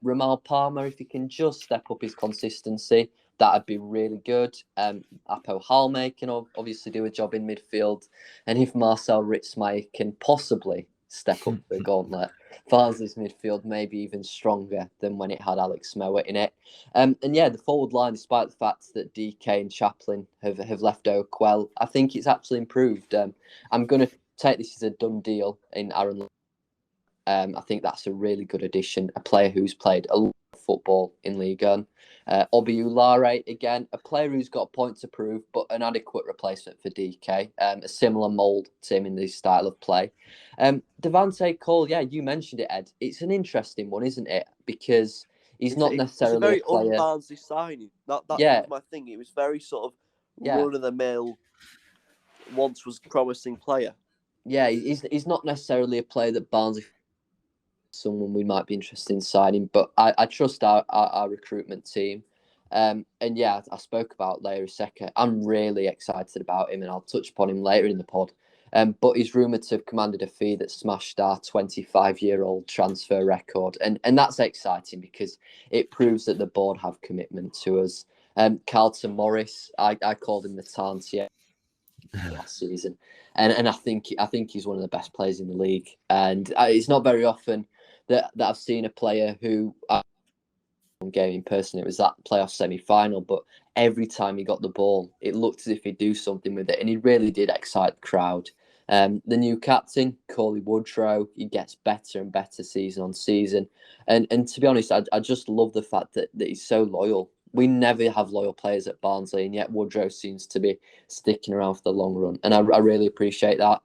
Ramal Palmer, if he can just step up his consistency, that'd be really good. Apo Halme can obviously do a job in midfield. And if Marcel Ritzmaier can possibly step up the gauntlet, Barnsley's midfield may be even stronger than when it had Alex Mowat in it. And yeah, the forward line, despite the fact that DK and Chaplin have left Oakwell, I think it's actually improved. I'm going to take this as a done deal in Aaron. I think that's a really good addition, a player who's played a lot of football in Ligue 1. Obi Ulare, again, a player who's got a point to prove, but an adequate replacement for DK, a similar mould to him in this style of play. Devante Cole, yeah, you mentioned it, Ed. It's an interesting one, isn't it? Because he's not necessarily it's a very un-Barnsley signing. That was my thing. It was very sort of run-of-the-mill, once was promising player. Yeah, he's not necessarily a player that Barnsley, someone we might be interested in signing, but I trust our recruitment team. And yeah, I spoke about Leire Seka. I'm really excited about him, and I'll touch upon him later in the pod. But he's rumoured to have commanded a fee that smashed our 25-year-old transfer record. And that's exciting because it proves that the board have commitment to us. Carlton Morris, I called him the Tantier last season. And I think he's one of the best players in the league. And it's not very often that I've seen a player who game in person. It was that playoff semi-final, but every time he got the ball, it looked as if he'd do something with it, and he really did excite the crowd. The new captain, Cauley Woodrow, he gets better and better season on season. And to be honest, I just love the fact that he's so loyal. We never have loyal players at Barnsley, and yet Woodrow seems to be sticking around for the long run. And I really appreciate that.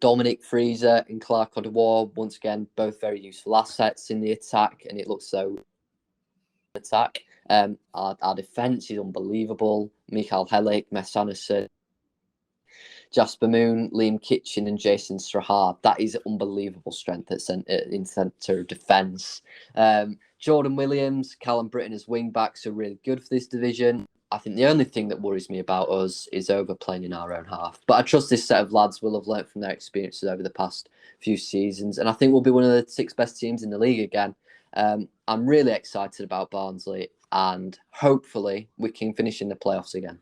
Dominic Freezer and Clark Odewar, once again, both very useful assets in the attack, and it looks so attack. Our defence is unbelievable. Michael Hellick, Mess Anderson, Jasper Moon, Liam Kitchen, and Jason Strahar. That is unbelievable strength in centre of defence. Jordan Williams, Callum Britton as wing backs are really good for this division. I think the only thing that worries me about us is overplaying in our own half. But I trust this set of lads will have learnt from their experiences over the past few seasons. And I think we'll be one of the 6 best teams in the league again. I'm really excited about Barnsley, and hopefully we can finish in the playoffs again.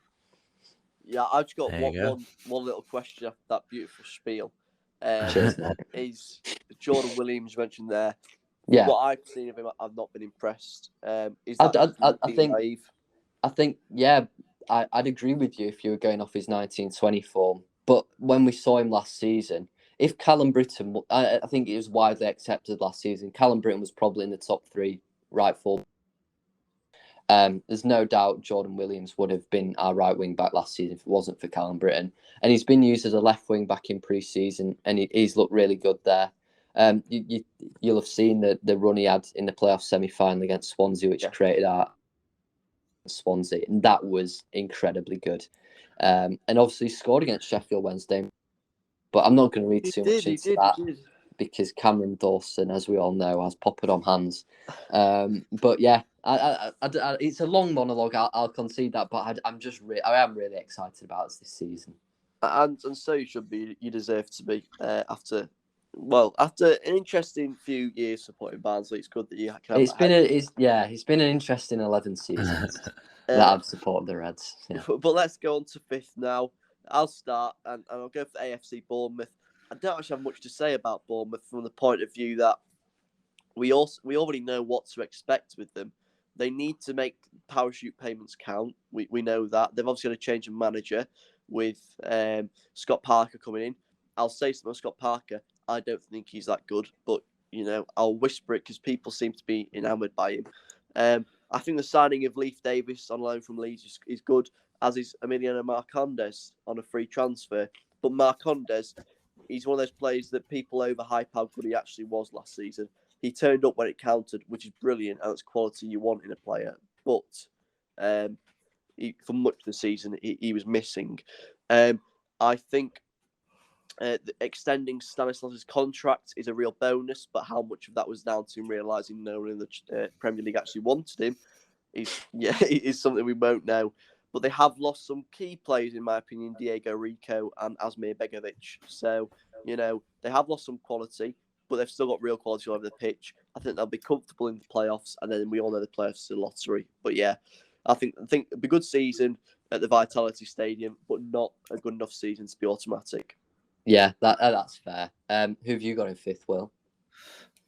Yeah, I've just got one little question after that beautiful spiel. Is Jordan Williams mentioned there? Yeah. What I've seen of him, I've not been impressed. Is that I think, yeah, I'd agree with you if you were going off his 1920 form. But when we saw him last season, if Callum Britton, I think it was widely accepted last season, Callum Britton was probably in the top 3 right forward. There's no doubt Jordan Williams would have been our right wing back last season if it wasn't for Callum Britton. And he's been used as a left wing back in pre-season, and he's looked really good there. You'll have seen the run he had in the playoff semi-final against Swansea, which created our Swansea, and that was incredibly good. And obviously scored against Sheffield Wednesday, but I'm not going to read too much into that because Cameron Dawson, as we all know, has Poppadom hands. But yeah, it's a long monologue. I'll concede that, but I am really excited about us this season. And so you should be. You deserve to be after an interesting few years supporting Barnsley. It's good that you can. It's been an interesting 11 seasons that I've supported the Reds. Yeah. But let's go on to 5th now. I'll start and I'll go for the AFC Bournemouth. I don't actually have much to say about Bournemouth from the point of view that we already know what to expect with them. They need to make parachute payments count. We know that. They've obviously had a change in manager with Scott Parker coming in. I'll say something on Scott Parker. I don't think he's that good, but I'll whisper it because people seem to be enamoured by him. I think the signing of Leif Davis on loan from Leeds is good, as is Emiliano Marcondes on a free transfer. But Marcondes, he's one of those players that people overhype how good he actually was last season. He turned up when it counted, which is brilliant, and it's quality you want in a player. But for much of the season, he was missing. I think extending Stanislas's contract is a real bonus, but how much of that was down to him realising no one in the Premier League actually wanted him is something we won't know. But they have lost some key players, in my opinion, Diego Rico and Asmir Begovic. So, they have lost some quality, but they've still got real quality all over the pitch. I think they'll be comfortable in the playoffs, and then we all know the playoffs is a lottery. But yeah, I think it'll be a good season at the Vitality Stadium, but not a good enough season to be automatic. Yeah, that's fair. Who have you got in fifth, Will?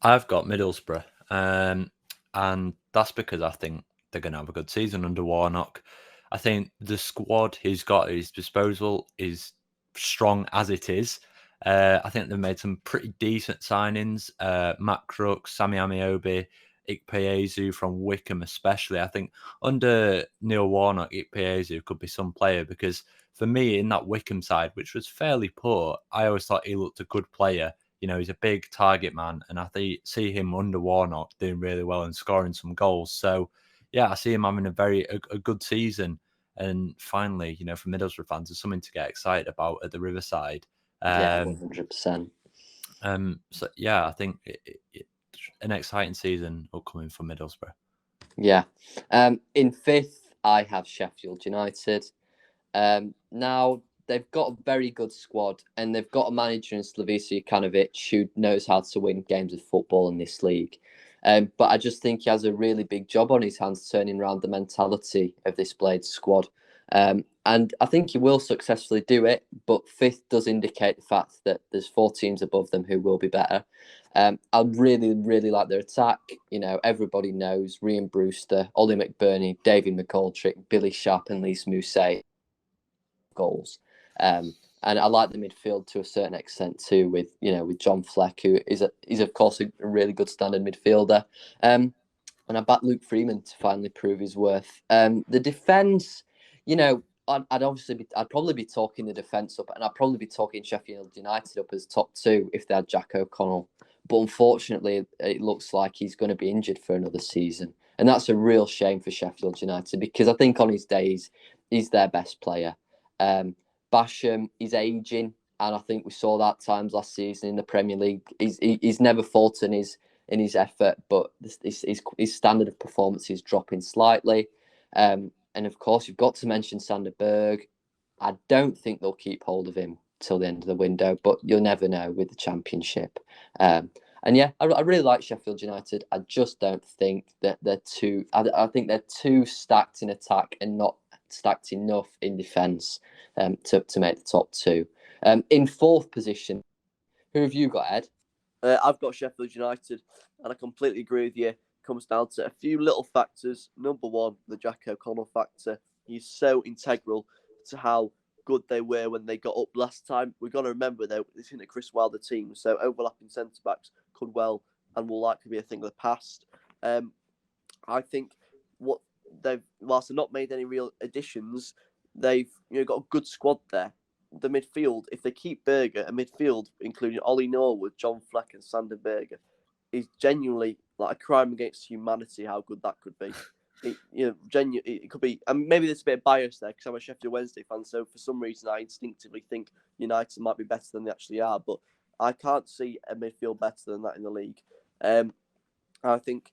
I've got Middlesbrough, and that's because I think they're going to have a good season under Warnock. I think the squad he's got at his disposal is strong as it is. I think they've made some pretty decent signings. Matt Crooks, Sammy Amiobi, Ikpeazu from Wickham especially. I think under Neil Warnock, Ikpeazu could be some player because for me in that Wickham side, which was fairly poor, I always thought he looked a good player. He's a big target man, and I see him under Warnock doing really well and scoring some goals. So, yeah, I see him having a good season. And finally, for Middlesbrough fans, there's something to get excited about at the Riverside. Yeah, 100%. So, yeah, I think an exciting season upcoming for Middlesbrough. Yeah. In fifth, I have Sheffield United. Now, they've got a very good squad, and they've got a manager in Slavisa Jokanovic who knows how to win games of football in this league. But I just think he has a really big job on his hands turning around the mentality of this Blades squad. And I think he will successfully do it, but fifth does indicate the fact that there's 4 teams above them who will be better. I really, really like their attack. Everybody knows Ryan Brewster, Ollie McBurney, David McGoldrick, Billy Sharp and Lise Mousset goals. And I like the midfield to a certain extent too, with John Fleck, who is of course a really good standard midfielder. And I back Luke Freeman to finally prove his worth. The defence, I'd probably be talking the defence up, and I'd probably be talking Sheffield United up as top 2 if they had Jack O'Connell. But unfortunately, it looks like he's going to be injured for another season, and that's a real shame for Sheffield United because I think on his days he's their best player. Basham is ageing, and I think we saw that times last season in the Premier League. He's never faltered in his effort, but his standard of performance is dropping slightly. And of course, you've got to mention Sander Berg. I don't think they'll keep hold of him till the end of the window, but you'll never know with the Championship. And yeah, I really like Sheffield United. I just don't think that they're too. I think they're too stacked in attack and not stacked enough in defence to make the top 2. In fourth position, who have you got, Ed? I've got Sheffield United, and I completely agree with you. It comes down to a few little factors. Number one, the Jack O'Connell factor. He's so integral to how good they were when they got up last time. We've got to remember, though, this isn't a Chris Wilder team, so overlapping centre-backs could well and will likely be a thing of the past. I think whilst they've not made any real additions, they've got a good squad there. The midfield, if they keep Berger, a midfield including Ollie Norwood, John Fleck, and Sander Berger, is genuinely like a crime against humanity. How good that could be. It could be, and maybe there's a bit of bias there because I'm a Sheffield Wednesday fan. So for some reason, I instinctively think United might be better than they actually are. But I can't see a midfield better than that in the league. I think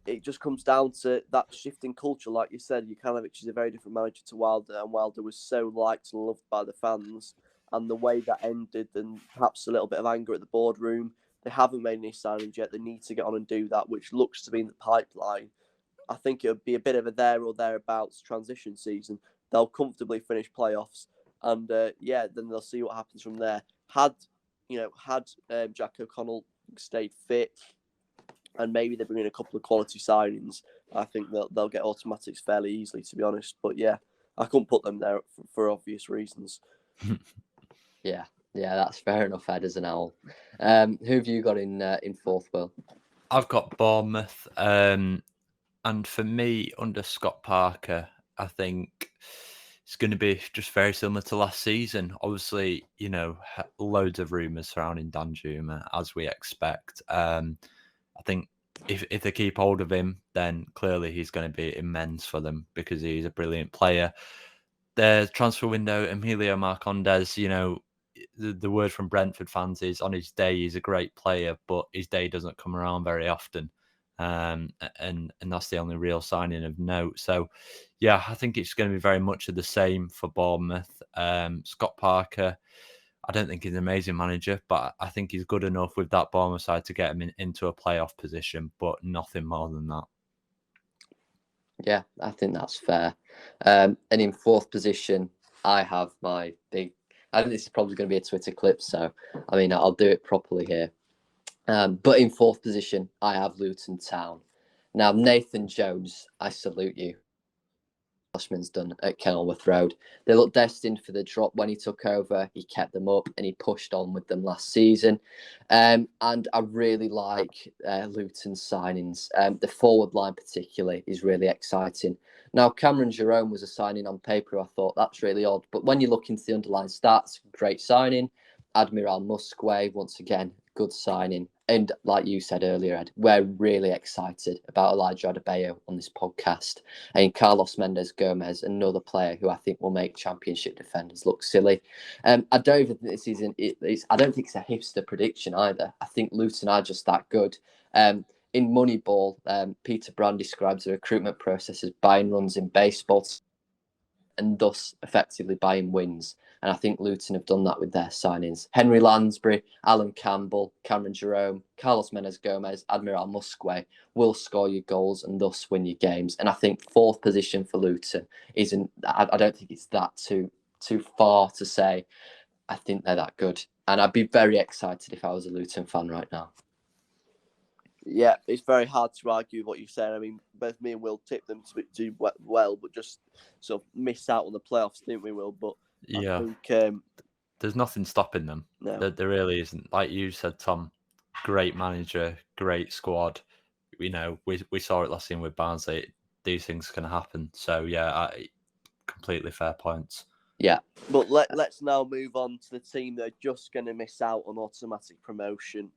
it just comes down to that shifting culture. Like you said, Jokanovic is a very different manager to Wilder, and Wilder was so liked and loved by the fans. And the way that ended, and perhaps a little bit of anger at the boardroom. They haven't made any signings yet. They need to get on and do that, which looks to be in the pipeline. I think it would be a bit of a there or thereabouts transition season. They'll comfortably finish playoffs, and then they'll see what happens from there. Had Jack O'Connell stayed fit, and maybe they bring in a couple of quality signings, I think they'll get automatics fairly easily, to be honest. But yeah, I couldn't put them there for obvious reasons. Yeah, that's fair enough, Ed, as an owl. Who have you got in fourth, Will? I've got Bournemouth. And for me, under Scott Parker, I think it's going to be just very similar to last season. Obviously, loads of rumours surrounding Danjuma, as we expect. I think if they keep hold of him, then clearly he's going to be immense for them because he's a brilliant player. The transfer window, Emilio Marcondes, the word from Brentford fans is on his day, he's a great player, but his day doesn't come around very often. And that's the only real signing of note. So, yeah, I think it's going to be very much of the same for Bournemouth. Scott Parker, I don't think he's an amazing manager, but I think he's good enough with that Bournemouth side to get him into a playoff position, but nothing more than that. Yeah, I think that's fair. And in fourth position, I have my big... I think this is probably going to be a Twitter clip, so, I'll do it properly here. But in fourth position, I have Luton Town. Now, Nathan Jones, I salute you. Welshman's done at Kenilworth Road. They looked destined for the drop when he took over. He kept them up and he pushed on with them last season. And I really like Luton's signings. The forward line particularly is really exciting. Now, Cameron Jerome was a signing on paper. I thought that's really odd. But when you look into the underlying stats, great signing. Admiral Musquay, once again, good signing. And like you said earlier, Ed, we're really excited about Elijah Adebayo on this podcast. And Carlos Mendes Gomez, another player who I think will make Championship defenders look silly. I don't even think this is I don't think it's a hipster prediction either. I think Luton are just that good. In Moneyball, Peter Brand describes the recruitment process as buying runs in baseball and thus effectively buying wins. And I think Luton have done that with their signings. Henry Lansbury, Alan Campbell, Cameron Jerome, Carlos Mendes Gomez, Admiral Musquay will score your goals and thus win your games. And I think fourth position for Luton isn't... I don't think it's that too far to say. I think they're that good. And I'd be very excited if I was a Luton fan right now. Yeah, it's very hard to argue with what you said. Both me and Will tipped them to do well, but just sort of missed out on the playoffs, didn't we, Will? But yeah, I think there's nothing stopping them. No. There really isn't. Like you said, Tom, great manager, great squad. We saw it last season with Barnsley. These things can happen. So yeah, completely fair points. Yeah. But let's now move on to the team that are just going to miss out on automatic promotion.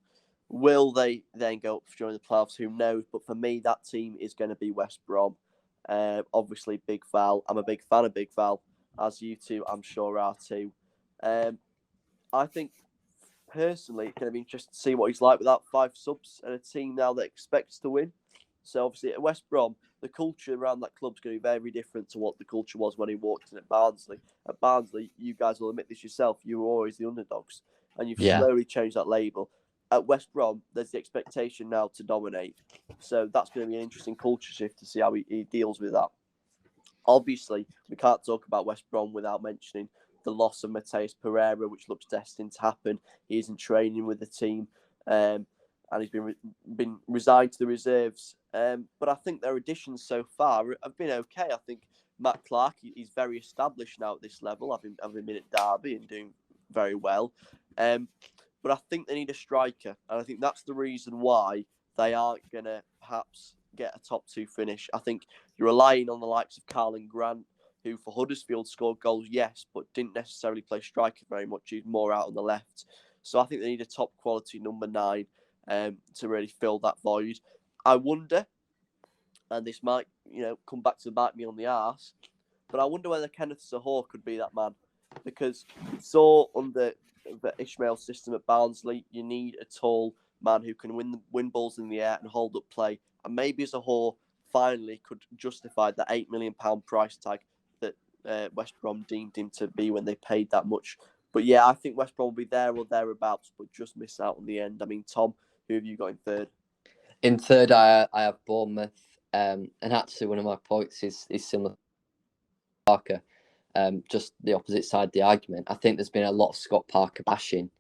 Will they then go up during the playoffs? Who knows? But for me, that team is going to be West Brom. Obviously, Big Val. I'm a big fan of Big Val, as you two, I'm sure, are too. I think, personally, it's going to be interesting to see what he's like without 5 subs and a team now that expects to win. So, obviously, at West Brom, the culture around that club is going to be very different to what the culture was when he walked in at Barnsley. At Barnsley, you guys will admit this yourself, you were always the underdogs, and you've slowly changed that label. At West Brom, there's the expectation now to dominate. So that's going to be an interesting culture shift to see how he deals with that. Obviously, we can't talk about West Brom without mentioning the loss of Mateus Pereira, which looks destined to happen. He isn't training with the team, and he's been resigned to the reserves. But I think their additions so far have been okay. I think Matt Clark, he's very established now at this level, having been at Derby and doing very well. But I think they need a striker. And I think that's the reason why they aren't going to perhaps get a top 2 finish. I think you're relying on the likes of Carlin Grant, who for Huddersfield scored goals, yes, but didn't necessarily play striker very much. He's more out on the left. So I think they need a top quality number 9 to really fill that void. I wonder, and this might come back to bite me on the arse, but I wonder whether Kenneth Sahor could be that man. Because we saw under the Ishmael system at Barnsley, you need a tall man who can win balls in the air and hold up play. And maybe Zahor finally could justify the £8 million price tag that West Brom deemed him to be when they paid that much. But yeah, I think West Brom will be there or thereabouts, but just miss out on the end. Tom, who have you got in third? In third, I have Bournemouth. And actually, one of my points is similar to Parker. Just the opposite side of the argument. I think there's been a lot of Scott Parker bashing,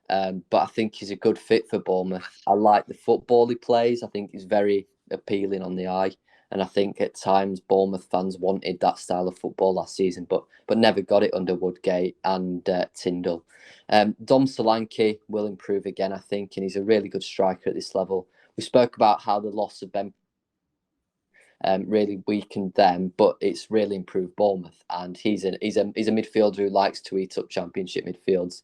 but I think he's a good fit for Bournemouth. I like the football he plays. I think he's very appealing on the eye. And I think at times Bournemouth fans wanted that style of football last season, but never got it under Woodgate and Tyndall. Dom Solanke will improve again, I think, and he's a really good striker at this level. We spoke about how the loss of Ben really weakened them, but it's really improved Bournemouth, and he's a midfielder who likes to eat up Championship midfields.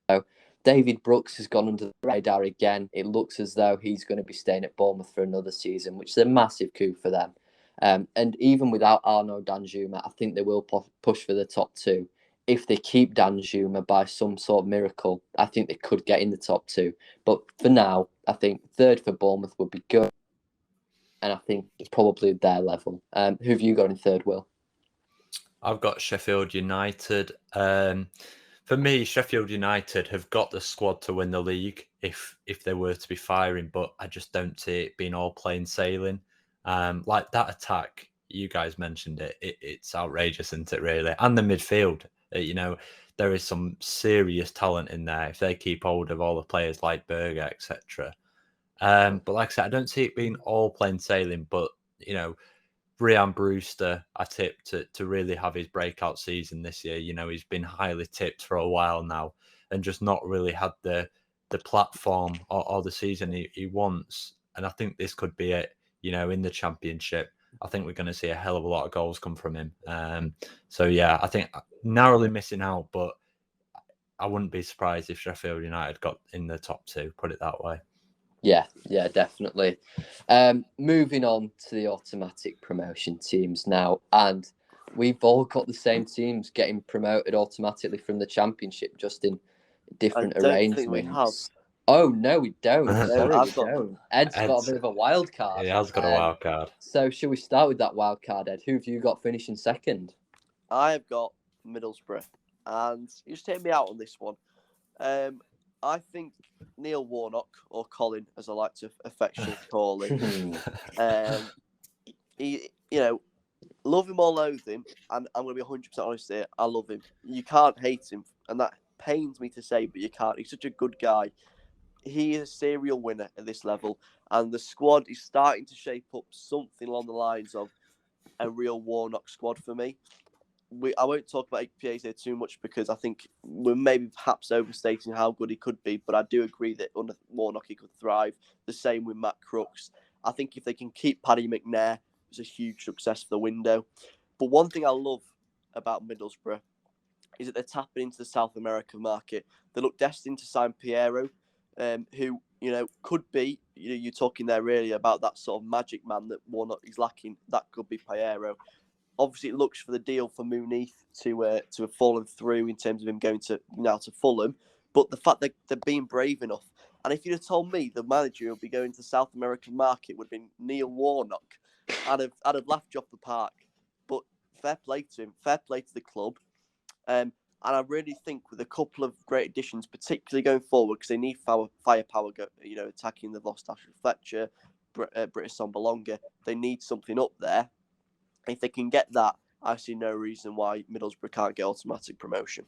So David Brooks has gone under the radar again. It looks as though he's going to be staying at Bournemouth for another season, which is a massive coup for them. And even without Arnaud Danjuma, I think they will push for the top 2. If they keep Danjuma by some sort of miracle, I think they could get in the top 2. But for now, I think 3rd for Bournemouth would be good. And I think it's probably their level. Who have you got in 3rd, Will? I've got Sheffield United. For me, Sheffield United have got the squad to win the league if they were to be firing, but I just don't see it being all plain sailing. Like that attack, you guys mentioned it. It's outrageous, isn't it, really? And the midfield, there is some serious talent in there if they keep hold of all the players like Berger, etc. But like I said, I don't see it being all plain sailing, but, Brian Brewster, I tipped to really have his breakout season this year. He's been highly tipped for a while now and just not really had the platform or the season he wants. And I think this could be it, in the Championship. I think we're going to see a hell of a lot of goals come from him. So, yeah, I think narrowly missing out, but I wouldn't be surprised if Sheffield United got in the top 2, put it that way. Yeah, definitely. Moving on to the automatic promotion teams now, and we've all got the same teams getting promoted automatically from the Championship, just in different arrangements. Think we have. Oh no, we don't. Sorry, we got don't. Ed's got a bit of a wild card. He has got a wild card. So, shall we start with that wild card, Ed? Who have you got finishing 2nd? I have got Middlesbrough, and you just take me out on this one. I think Neil Warnock, or Colin, as I like to affectionately call him, he, love him or loathe him, and I'm going to be 100% honest here, I love him. You can't hate him, and that pains me to say, but you can't. He's such a good guy. He is a serial winner at this level, and the squad is starting to shape up something along the lines of a real Warnock squad for me. I won't talk about APAs here too much because I think we're maybe perhaps overstating how good he could be, but I do agree that under Warnock he could thrive. The same with Matt Crooks. I think if they can keep Paddy McNair, it's a huge success for the window. But one thing I love about Middlesbrough is that they're tapping into the South American market. They look destined to sign Piero, who could be. You're talking there really about that sort of magic man that Warnock is lacking. That could be Piero. Obviously, it looks for the deal for Munich to have fallen through in terms of him going to Fulham. But the fact that they're being brave enough, and if you'd have told me the manager would be going to the South American market would have been Neil Warnock, I'd have laughed you off the park. But fair play to him, fair play to the club, and I really think with a couple of great additions, particularly going forward, because they need firepower, attacking the lost Ashley Fletcher, British Sombalonga, they need something up there. If they can get that, I see no reason why Middlesbrough can't get automatic promotion.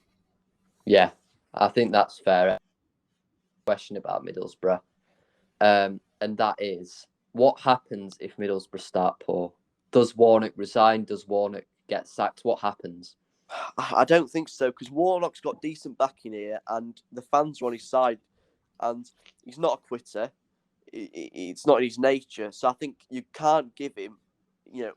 Yeah, I think that's fair. Question about Middlesbrough, and that is, what happens if Middlesbrough start poor? Does Warnock resign? Does Warnock get sacked? What happens? I don't think so, because Warnock's got decent backing here, and the fans are on his side, and he's not a quitter. It's not in his nature, so I think you can't give him. You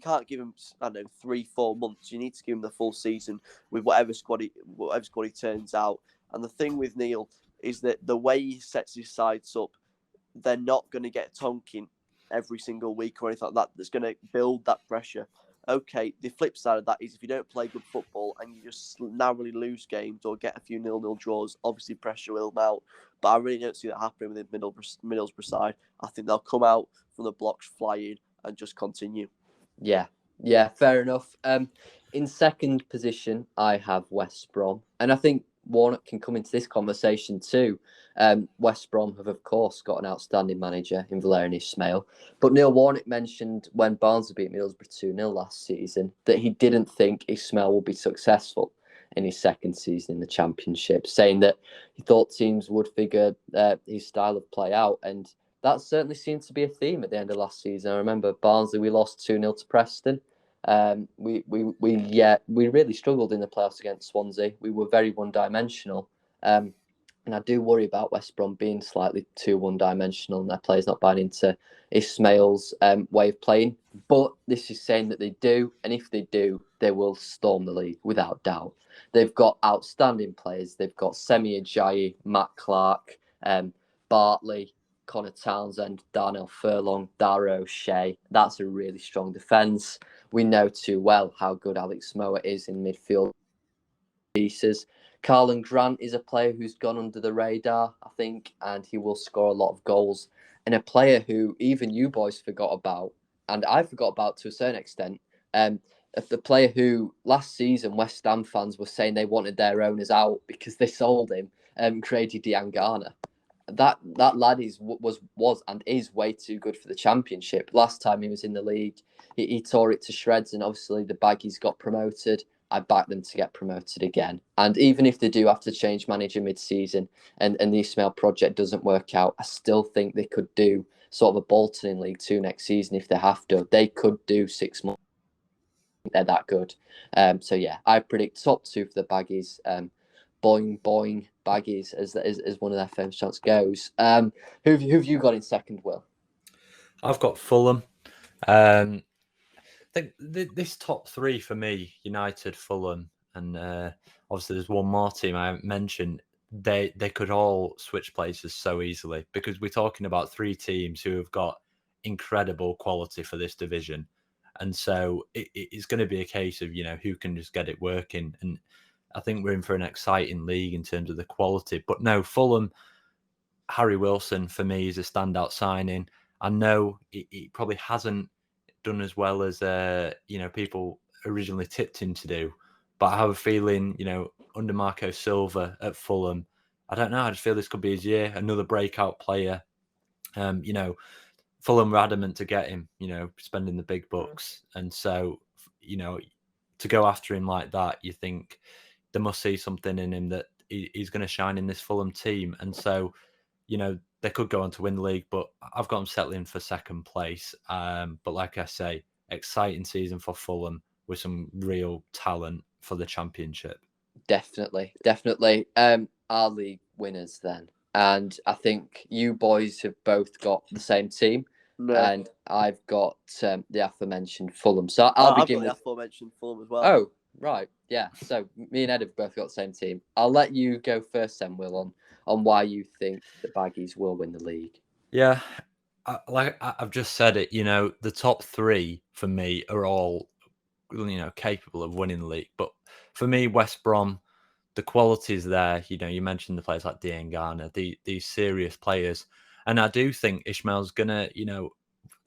can't give him, 3-4 months. You need to give him the full season with whatever squad he turns out. And the thing with Neil is that the way he sets his sides up, they're not going to get Tonkin every single week or anything like that. That's going to build that pressure. Okay, the flip side of that is if you don't play good football and you just narrowly lose games or get a few 0-0 draws, obviously pressure will mount. But I really don't see that happening with the Middlesbrough side. I think they'll come out from the blocks flying and just continue. Yeah, fair enough. In 2nd position, I have West Brom. And I think Warnock can come into this conversation too. West Brom have, of course, got an outstanding manager in Valérien Ismaël. But Neil Warnock mentioned when Barnsley beat Middlesbrough 2-0 last season that he didn't think Ismaël would be successful in his 2nd season in the Championship, saying that he thought teams would figure his style of play out. And that certainly seemed to be a theme at the end of last season. I remember Barnsley, we lost 2-0 to Preston. We really struggled in the playoffs against Swansea. We were very one-dimensional. And I do worry about West Brom being slightly too one-dimensional and their players not buying into Ismail's way of playing. But this is saying that they do, and if they do, they will storm the league without doubt. They've got outstanding players. They've got Semi Ajayi, Matt Clark, Bartley, Connor Townsend, Darnell Furlong, Dara O'Shea. That's a really strong defence. We know too well how good Alex Moa is in midfield pieces. Carlin Grant is a player who's gone under the radar, I think, and he will score a lot of goals. And a player who even you boys forgot about, and I forgot about to a certain extent, the player who last season West Ham fans were saying they wanted their owners out because they sold him, Grady Diangana. That lad was and is way too good for the Championship. Last time he was in the league, he tore it to shreds, and obviously the Baggies got promoted. I back them to get promoted again. And even if they do have to change manager mid-season and the Ismail project doesn't work out, I still think they could do sort of a Bolton in League Two next season if they have to. They could do 6 months. They're that good. So yeah, I predict top 2 for the Baggies. Boing boing Baggies, as one of their famous shots goes. Who've you got in second, Will? I've got Fulham. I think this top 3 for me, United, Fulham, and obviously there's one more team I haven't mentioned. They could all switch places so easily because we're talking about 3 teams who have got incredible quality for this division. And so it's going to be a case of, who can just get it working. And I think we're in for an exciting league in terms of the quality. But no, Fulham, Harry Wilson, for me, is a standout signing. I know he probably hasn't done as well as, people originally tipped him to do. But I have a feeling, under Marco Silva at Fulham, I don't know. I just feel this could be his year. Another breakout player. Fulham were adamant to get him, spending the big bucks. And so, to go after him like that, you think they must see something in him that he's going to shine in this Fulham team. And so, they could go on to win the league, but I've got them settling for second place. But like I say, exciting season for Fulham with some real talent for the Championship. Definitely. Our league winners then. And I think you boys have both got the same team. No. And I've got the aforementioned Fulham. So I'll begin with the aforementioned Fulham as well. Oh, right. Yeah. So me and Ed have both got the same team. I'll let you go first then, Will, on why you think the Baggies will win the league. Yeah. I've just said it, the top 3 for me are all, capable of winning the league. But for me, West Brom, the quality is there. You mentioned the players like Diangana, these serious players. And I do think Ishmael's going to,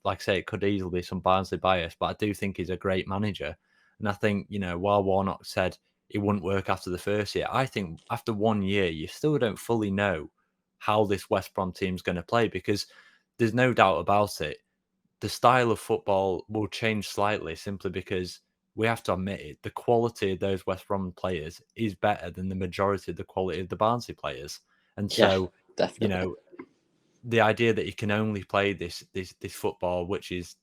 like I say, it could easily be some Barnsley bias, but I do think he's a great manager. And I think, while Warnock said it wouldn't work after the first year, I think after 1 year, you still don't fully know how this West Brom team's going to play because there's no doubt about it. The style of football will change slightly simply because we have to admit it. The quality of those West Brom players is better than the majority of the quality of the Barnsley players. And so, definitely. The idea that you can only play this football, which is,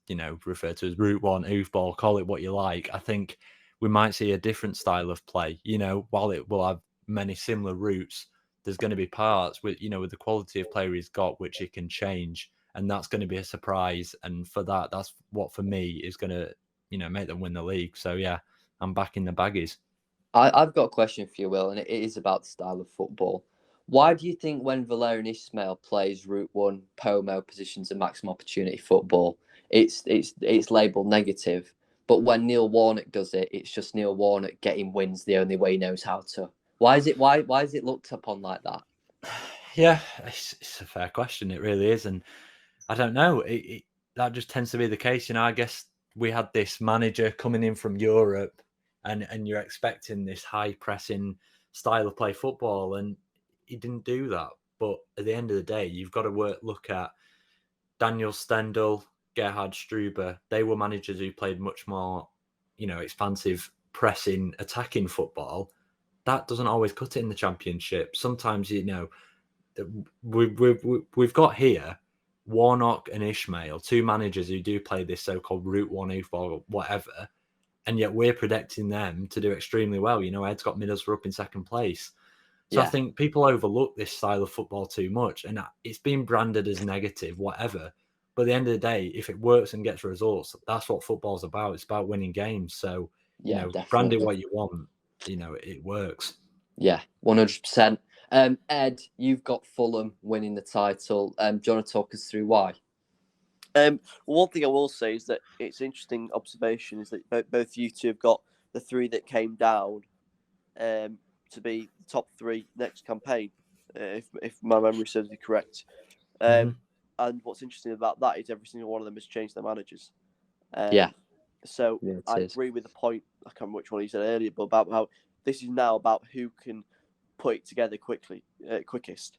referred to as Route 1, oofball, call it what you like, I think we might see a different style of play. While it will have many similar routes, there's going to be parts with, with the quality of player he's got, which he can change. And that's going to be a surprise. And for that's what, for me, is going to, make them win the league. So, yeah, I'm backing the Baggies. I've got a question for you, Will, and it is about the style of football. Why do you think when Valerian Ismail plays Route 1, Pomo positions and maximum opportunity football, it's labelled negative, but when Neil Warnock does it, it's just Neil Warnock getting wins the only way he knows how to? Why is it looked upon like that? Yeah, it's a fair question. It really is, and I don't know. That just tends to be the case. I guess we had this manager coming in from Europe, and you're expecting this high pressing style of play football, and he didn't do that. But at the end of the day, you've got to look at Daniel Stendel, Gerhard Struber. They were managers who played much more, expansive, pressing, attacking football. That doesn't always cut it in the Championship. Sometimes, we've got here Warnock and Ishmael, two managers who do play this so-called Route 1 or whatever, and yet we're predicting them to do extremely well. Ed's got Middlesbrough up in second place. So I think people overlook this style of football too much, and it's been branded as negative, whatever. But at the end of the day, if it works and gets results, that's what football's about. It's about winning games. So, brand it what you want. It works. Yeah, 100%. Ed, you've got Fulham winning the title. Do you want to talk us through why? One thing I will say is that it's interesting observation is that both you two have got the three that came down to be the top three next campaign, if my memory serves me correct. And what's interesting about that is every single one of them has changed their managers. So I agree with the point, I can't remember which one he said earlier, but about how this is now about who can put it together quickest.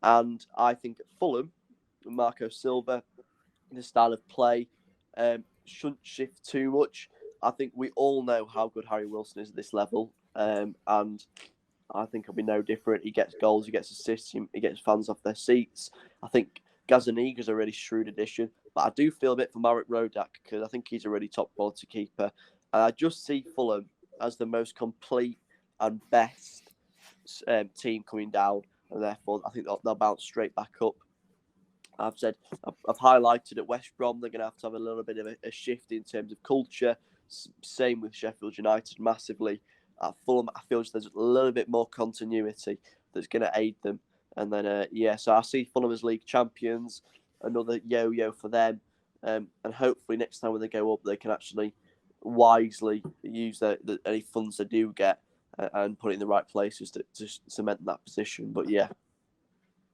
And I think at Fulham, Marco Silva, the style of play shouldn't shift too much. I think we all know how good Harry Wilson is at this level, and I think it'll be no different. He gets goals, he gets assists, he gets fans off their seats. I think Gazaniga's a really shrewd addition, but I do feel a bit for Marek Rodak because I think he's a really top quality keeper. And I just see Fulham as the most complete and best team coming down, and therefore I think they'll bounce straight back up. I've highlighted at West Brom they're going to have a little bit of a shift in terms of culture. Same with Sheffield United massively. At Fulham, I feel there's a little bit more continuity that's going to aid them. And then, so I see Fulham as league champions, another yo-yo for them. And hopefully next time when they go up, they can actually wisely use any funds they do get and put it in the right places to cement that position. But yeah.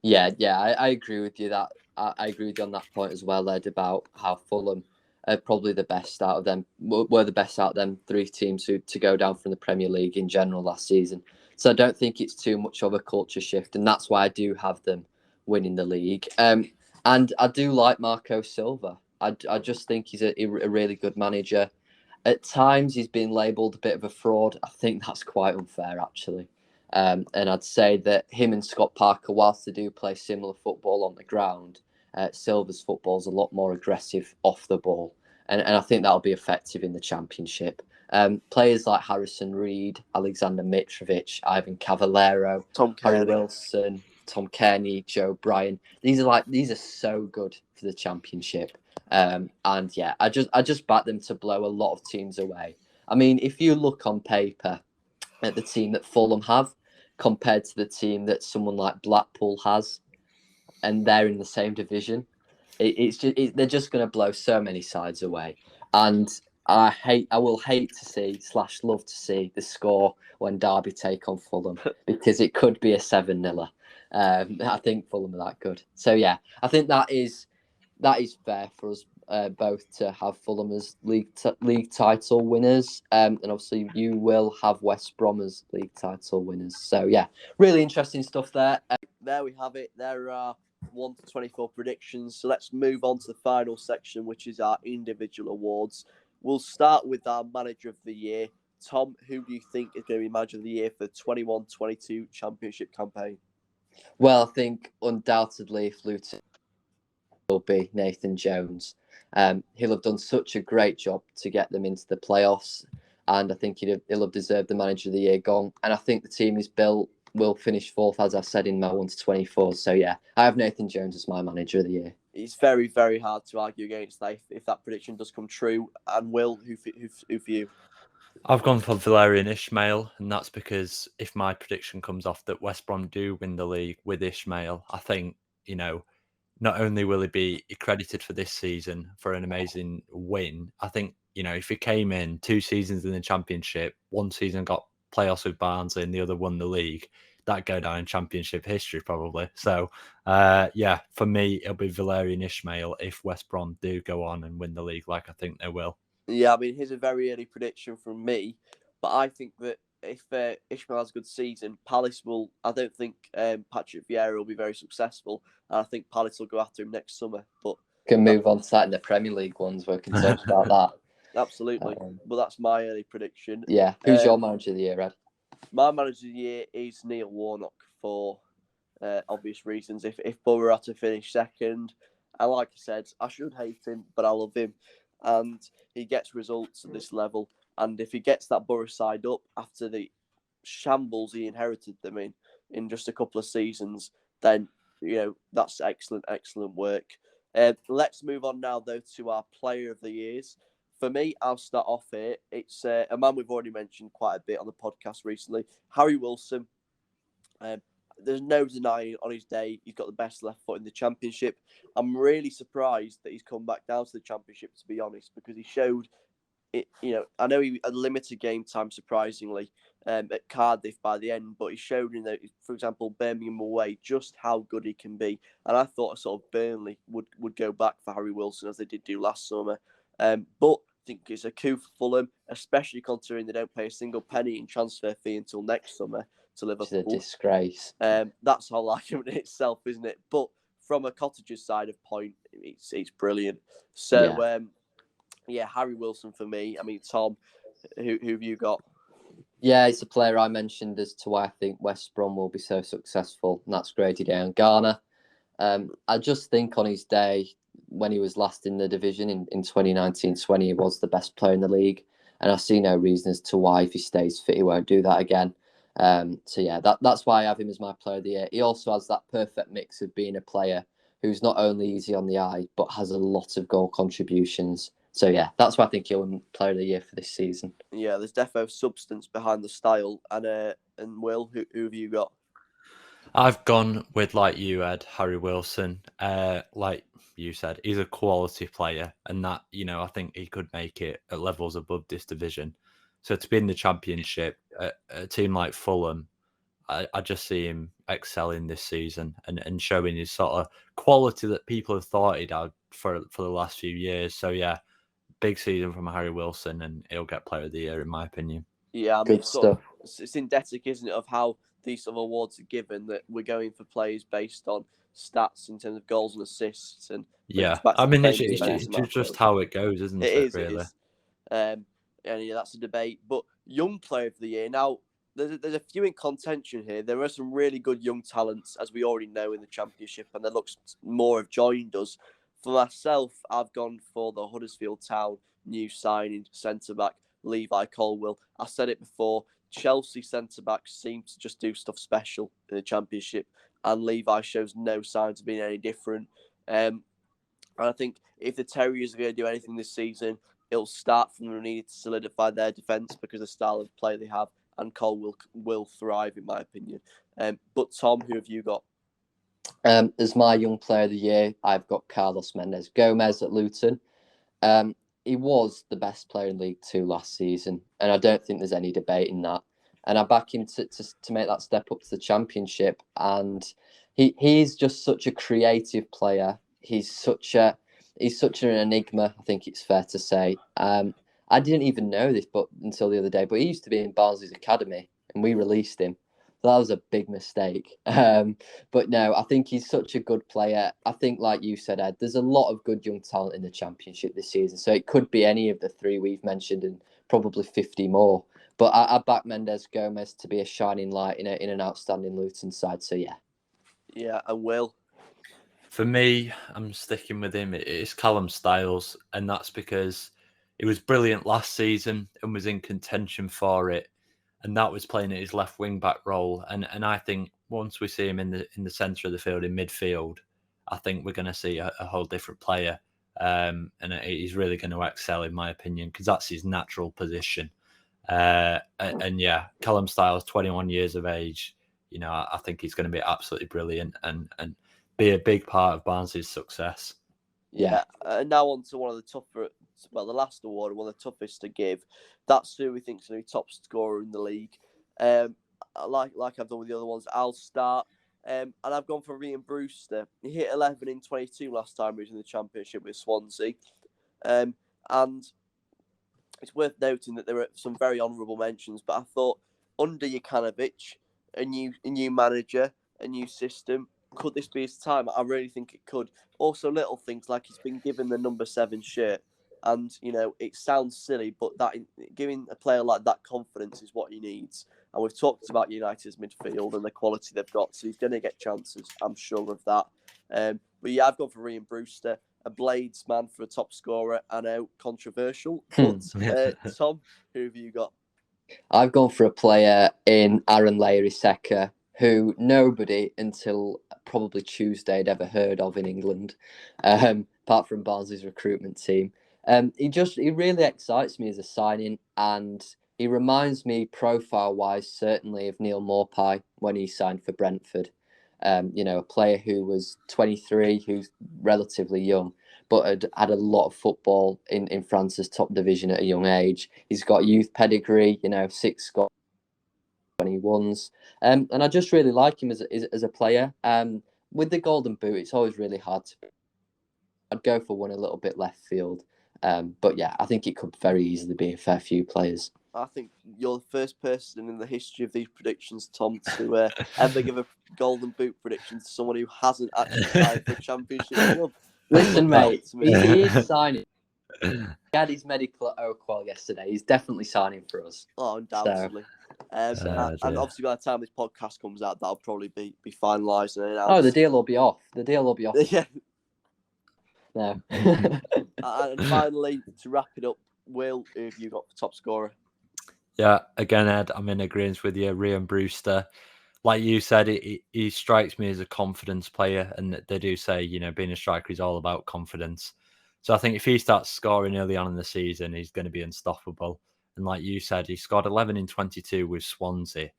I agree with you that I agree with you on that point as well, Ed, about how Fulham are probably the best out of them, were the best out of them three teams to go down from the Premier League in general last season. So I don't think it's too much of a culture shift, and that's why I do have them winning the league. And I do like Marco Silva. I just think he's a really good manager. At times he's been labelled a bit of a fraud. I think that's quite unfair, actually. And I'd say that him and Scott Parker, whilst they do play similar football on the ground, Silva's football is a lot more aggressive off the ball. And I think that'll be effective in the Championship. Players like Harrison Reed, Alexander Mitrovic, Ivan Cavallero, Harry Wilson, Tom Kearney, Joe Bryan. These are so good for the Championship. I just back them to blow a lot of teams away. I mean, if you look on paper at the team that Fulham have compared to the team that someone like Blackpool has, and they're in the same division, they're just going to blow so many sides away. And I will hate to see / love to see the score when Derby take on Fulham because it could be a 7-0. I think Fulham are that good. So yeah, I think that is fair for us both to have Fulham as league title winners, and obviously you will have West Brom as league title winners. So yeah, really interesting stuff there. There we have it. There are 1 to 24 predictions. So let's move on to the final section, which is our individual awards. We'll start with our Manager of the Year. Tom, who do you think is going to be Manager of the Year for the 21-22 Championship campaign? Well, I think undoubtedly if Luton will be Nathan Jones. He'll have done such a great job to get them into the playoffs, and I think he'll have deserved the Manager of the Year gong. And I think the team is built will finish fourth, as I said, in my 1 to 24. So yeah, I have Nathan Jones as my Manager of the Year. It's very, very hard to argue against that if that prediction does come true. And Will, who for you? I've gone for Valerian Ishmael, and that's because if my prediction comes off that West Brom do win the league with Ishmael, I think, not only will he be credited for this season for an amazing win, I think, if he came in 2 seasons in the Championship, 1 season got playoffs with Barnsley and the other won the league, that'd go down in Championship history probably. So, for me, it'll be Valerian Ishmael if West Brom do go on and win the league like I think they will. Yeah, I mean, here's a very early prediction from me, but I think that if Ishmael has a good season, Palace will. I don't think Patrick Vieira will be very successful, and I think Palace will go after him next summer. But can move on to that in the Premier League ones where we can talk about that. Absolutely, but that's my early prediction. Yeah, who's your Manager of the Year, Ed? My Manager of the Year is Neil Warnock for obvious reasons. If Borough are to finish second And like I said, I should hate him, but I love him. And he gets results at this level. And if he gets that Borough side up after the shambles he inherited them in just a couple of seasons, then, that's excellent, excellent work. Let's move on now, though, to our player of the years. For me, I'll start off here. It's a man we've already mentioned quite a bit on the podcast recently, Harry Wilson. There's no denying on his day he's got the best left foot in the Championship. I'm really surprised that he's come back down to the Championship, to be honest, because he showed it. I know he had limited game time, surprisingly, at Cardiff by the end, but he showed, for example, Birmingham away, just how good he can be. And I thought sort of Burnley would go back for Harry Wilson, as they did do last summer. But I think it's a coup for Fulham, especially considering they don't pay a single penny in transfer fee until next summer to Liverpool. It's a disgrace. That's whole argument in itself, isn't it? But from a Cottager's side of point, it's brilliant. So, Harry Wilson for me. I mean, Tom, who have you got? Yeah, it's a player I mentioned as to why I think West Brom will be so successful, and that's Grady Garner. I just think on his day, when he was last in the division in 2019-20, he was the best player in the league. And I see no reason as to why, if he stays fit, he won't do that again. That's why I have him as my player of the year. He also has that perfect mix of being a player who's not only easy on the eye, but has a lot of goal contributions. So, yeah, that's why I think he'll win player of the year for this season. Yeah, there's defo substance behind the style. And Will, who have you got? I've gone with, like you, Ed, Harry Wilson. Like you said, he's a quality player, and that, I think he could make it at levels above this division. So to be in the Championship, a team like Fulham, I just see him excelling this season and showing his sort of quality that people have thought he'd had for the last few years. So yeah, big season from Harry Wilson, and he'll get Player of the Year, in my opinion. Yeah, I mean, it's synthetic, isn't it, of how these sort of awards are given, that we're going for players based on stats in terms of goals and assists. And yeah, I mean, it's just how it goes, isn't it? Really. It is. And that's a debate. But young player of the year. Now, there's a few in contention here. There are some really good young talents, as we already know, in the Championship, and there looks more have joined us. For myself, I've gone for the Huddersfield Town new signing centre-back, Levi Colwill. I said it before, Chelsea centre-backs seem to just do stuff special in the Championship, and Levi shows no signs of being any different. And I think if the Terriers are going to do anything this season, it'll start from the need to solidify their defence, because of the style of play they have, and Cole will thrive, in my opinion. But Tom, who have you got? As my young player of the year, I've got Carlos Mendes Gomez at Luton. He was the best player in League Two last season, and I don't think there's any debate in that. And I back him to make that step up to the Championship. And he's just such a creative player. He's such an enigma, I think it's fair to say. I didn't even know this until the other day, but he used to be in Barnsley's academy, and we released him. So that was a big mistake. But no, I think he's such a good player. I think, like you said, Ed, there's a lot of good young talent in the Championship this season. So it could be any of the three we've mentioned, and probably 50 more. But I back Mendes Gomez to be a shining light in an outstanding Luton side. So yeah. Yeah, and Will? For me, I'm sticking with him. It's Callum Styles, and that's because he was brilliant last season and was in contention for it. And that was playing at his left wing back role. And I think once we see him in the centre of the field, in midfield, I think we're going to see a whole different player. And he's really going to excel, in my opinion, because that's his natural position. And yeah, Callum Styles, 21 years of age. I think he's going to be absolutely brilliant and be a big part of Barnsley's success. Yeah. Now on to one of the tougher, the last award, one of the toughest to give. That's who we think is going to be top scorer in the league. Like I've done with the other ones, I'll start. And I've gone for Ryan Brewster. He hit 11 in 22 last time he was in the Championship with Swansea. And it's worth noting that there are some very honourable mentions, but I thought under Jokanovic, a new manager, a new system, could this be his time? I really think it could. Also, little things like he's been given the number 7 shirt, and it sounds silly, but that giving a player like that confidence is what he needs. And we've talked about United's midfield and the quality they've got, so he's going to get chances. I'm sure of that. But yeah, I've gone for Ryan Brewster, a Blades man for a top scorer. I know, controversial. But Tom, who have you got? I've gone for a player in Aaron Layer-Iseka, who nobody until probably Tuesday had ever heard of in England, apart from Barnsley's recruitment team. He really excites me as a signing, and he reminds me profile-wise certainly of Neil Maupay when he signed for Brentford. A player who was 23, who's relatively young, but had a lot of football in France's top division at a young age. He's got youth pedigree, 6 Scott 21s. And I just really like him as a player. With the Golden Boot, it's always really hard to... I'd go for one a little bit left field. But yeah, I think it could very easily be a fair few players. I think you're the first person in the history of these predictions, Tom, to ever give a Golden Boot prediction to someone who hasn't actually signed for a Championship club. Listen, mate, me. he is signing. He had his medical at Oakwell yesterday. He's definitely signing for us. Oh, undoubtedly. And obviously, by the time this podcast comes out, that'll probably be finalised and announced. Oh, the deal will be off. Yeah. No. And finally, to wrap it up, Will, who have you got for top scorer? Yeah, again, Ed, I'm in agreement with you. Ryan Brewster, like you said, he strikes me as a confidence player, and they do say, being a striker is all about confidence. So I think if he starts scoring early on in the season, he's going to be unstoppable. And like you said, he scored 11 in 22 with Swansea,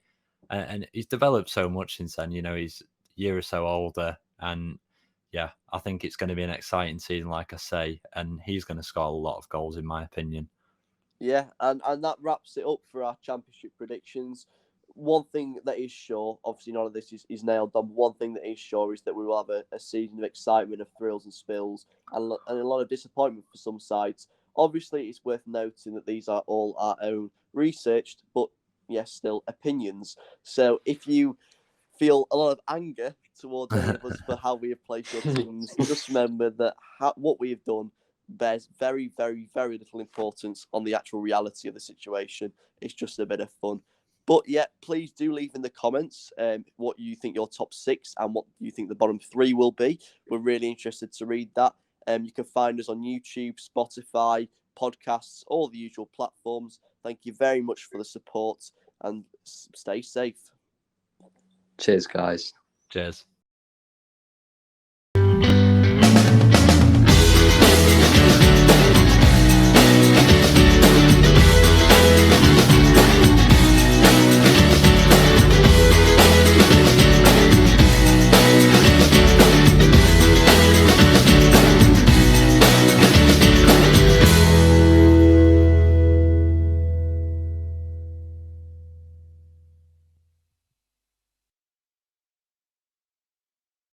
and he's developed so much since then. He's a year or so older, and yeah, I think it's going to be an exciting season, like I say, and he's going to score a lot of goals, in my opinion. Yeah, and that wraps it up for our Championship predictions. One thing that is sure, obviously none of this is nailed on, but one thing that is sure is that we will have a season of excitement, of thrills and spills, and a lot of disappointment for some sides. Obviously, it's worth noting that these are all our own researched, but yes, still opinions. So if you feel a lot of anger towards any of us for how we have placed your teams, just remember that what we have done bears very, very, very little importance on the actual reality of the situation. It's just a bit of fun. But yeah, please do leave in the comments what you think your top 6 and what you think the bottom 3 will be. We're really interested to read that. You can find us on YouTube, Spotify, podcasts, all the usual platforms. Thank you very much for the support and stay safe. Cheers, guys. Cheers.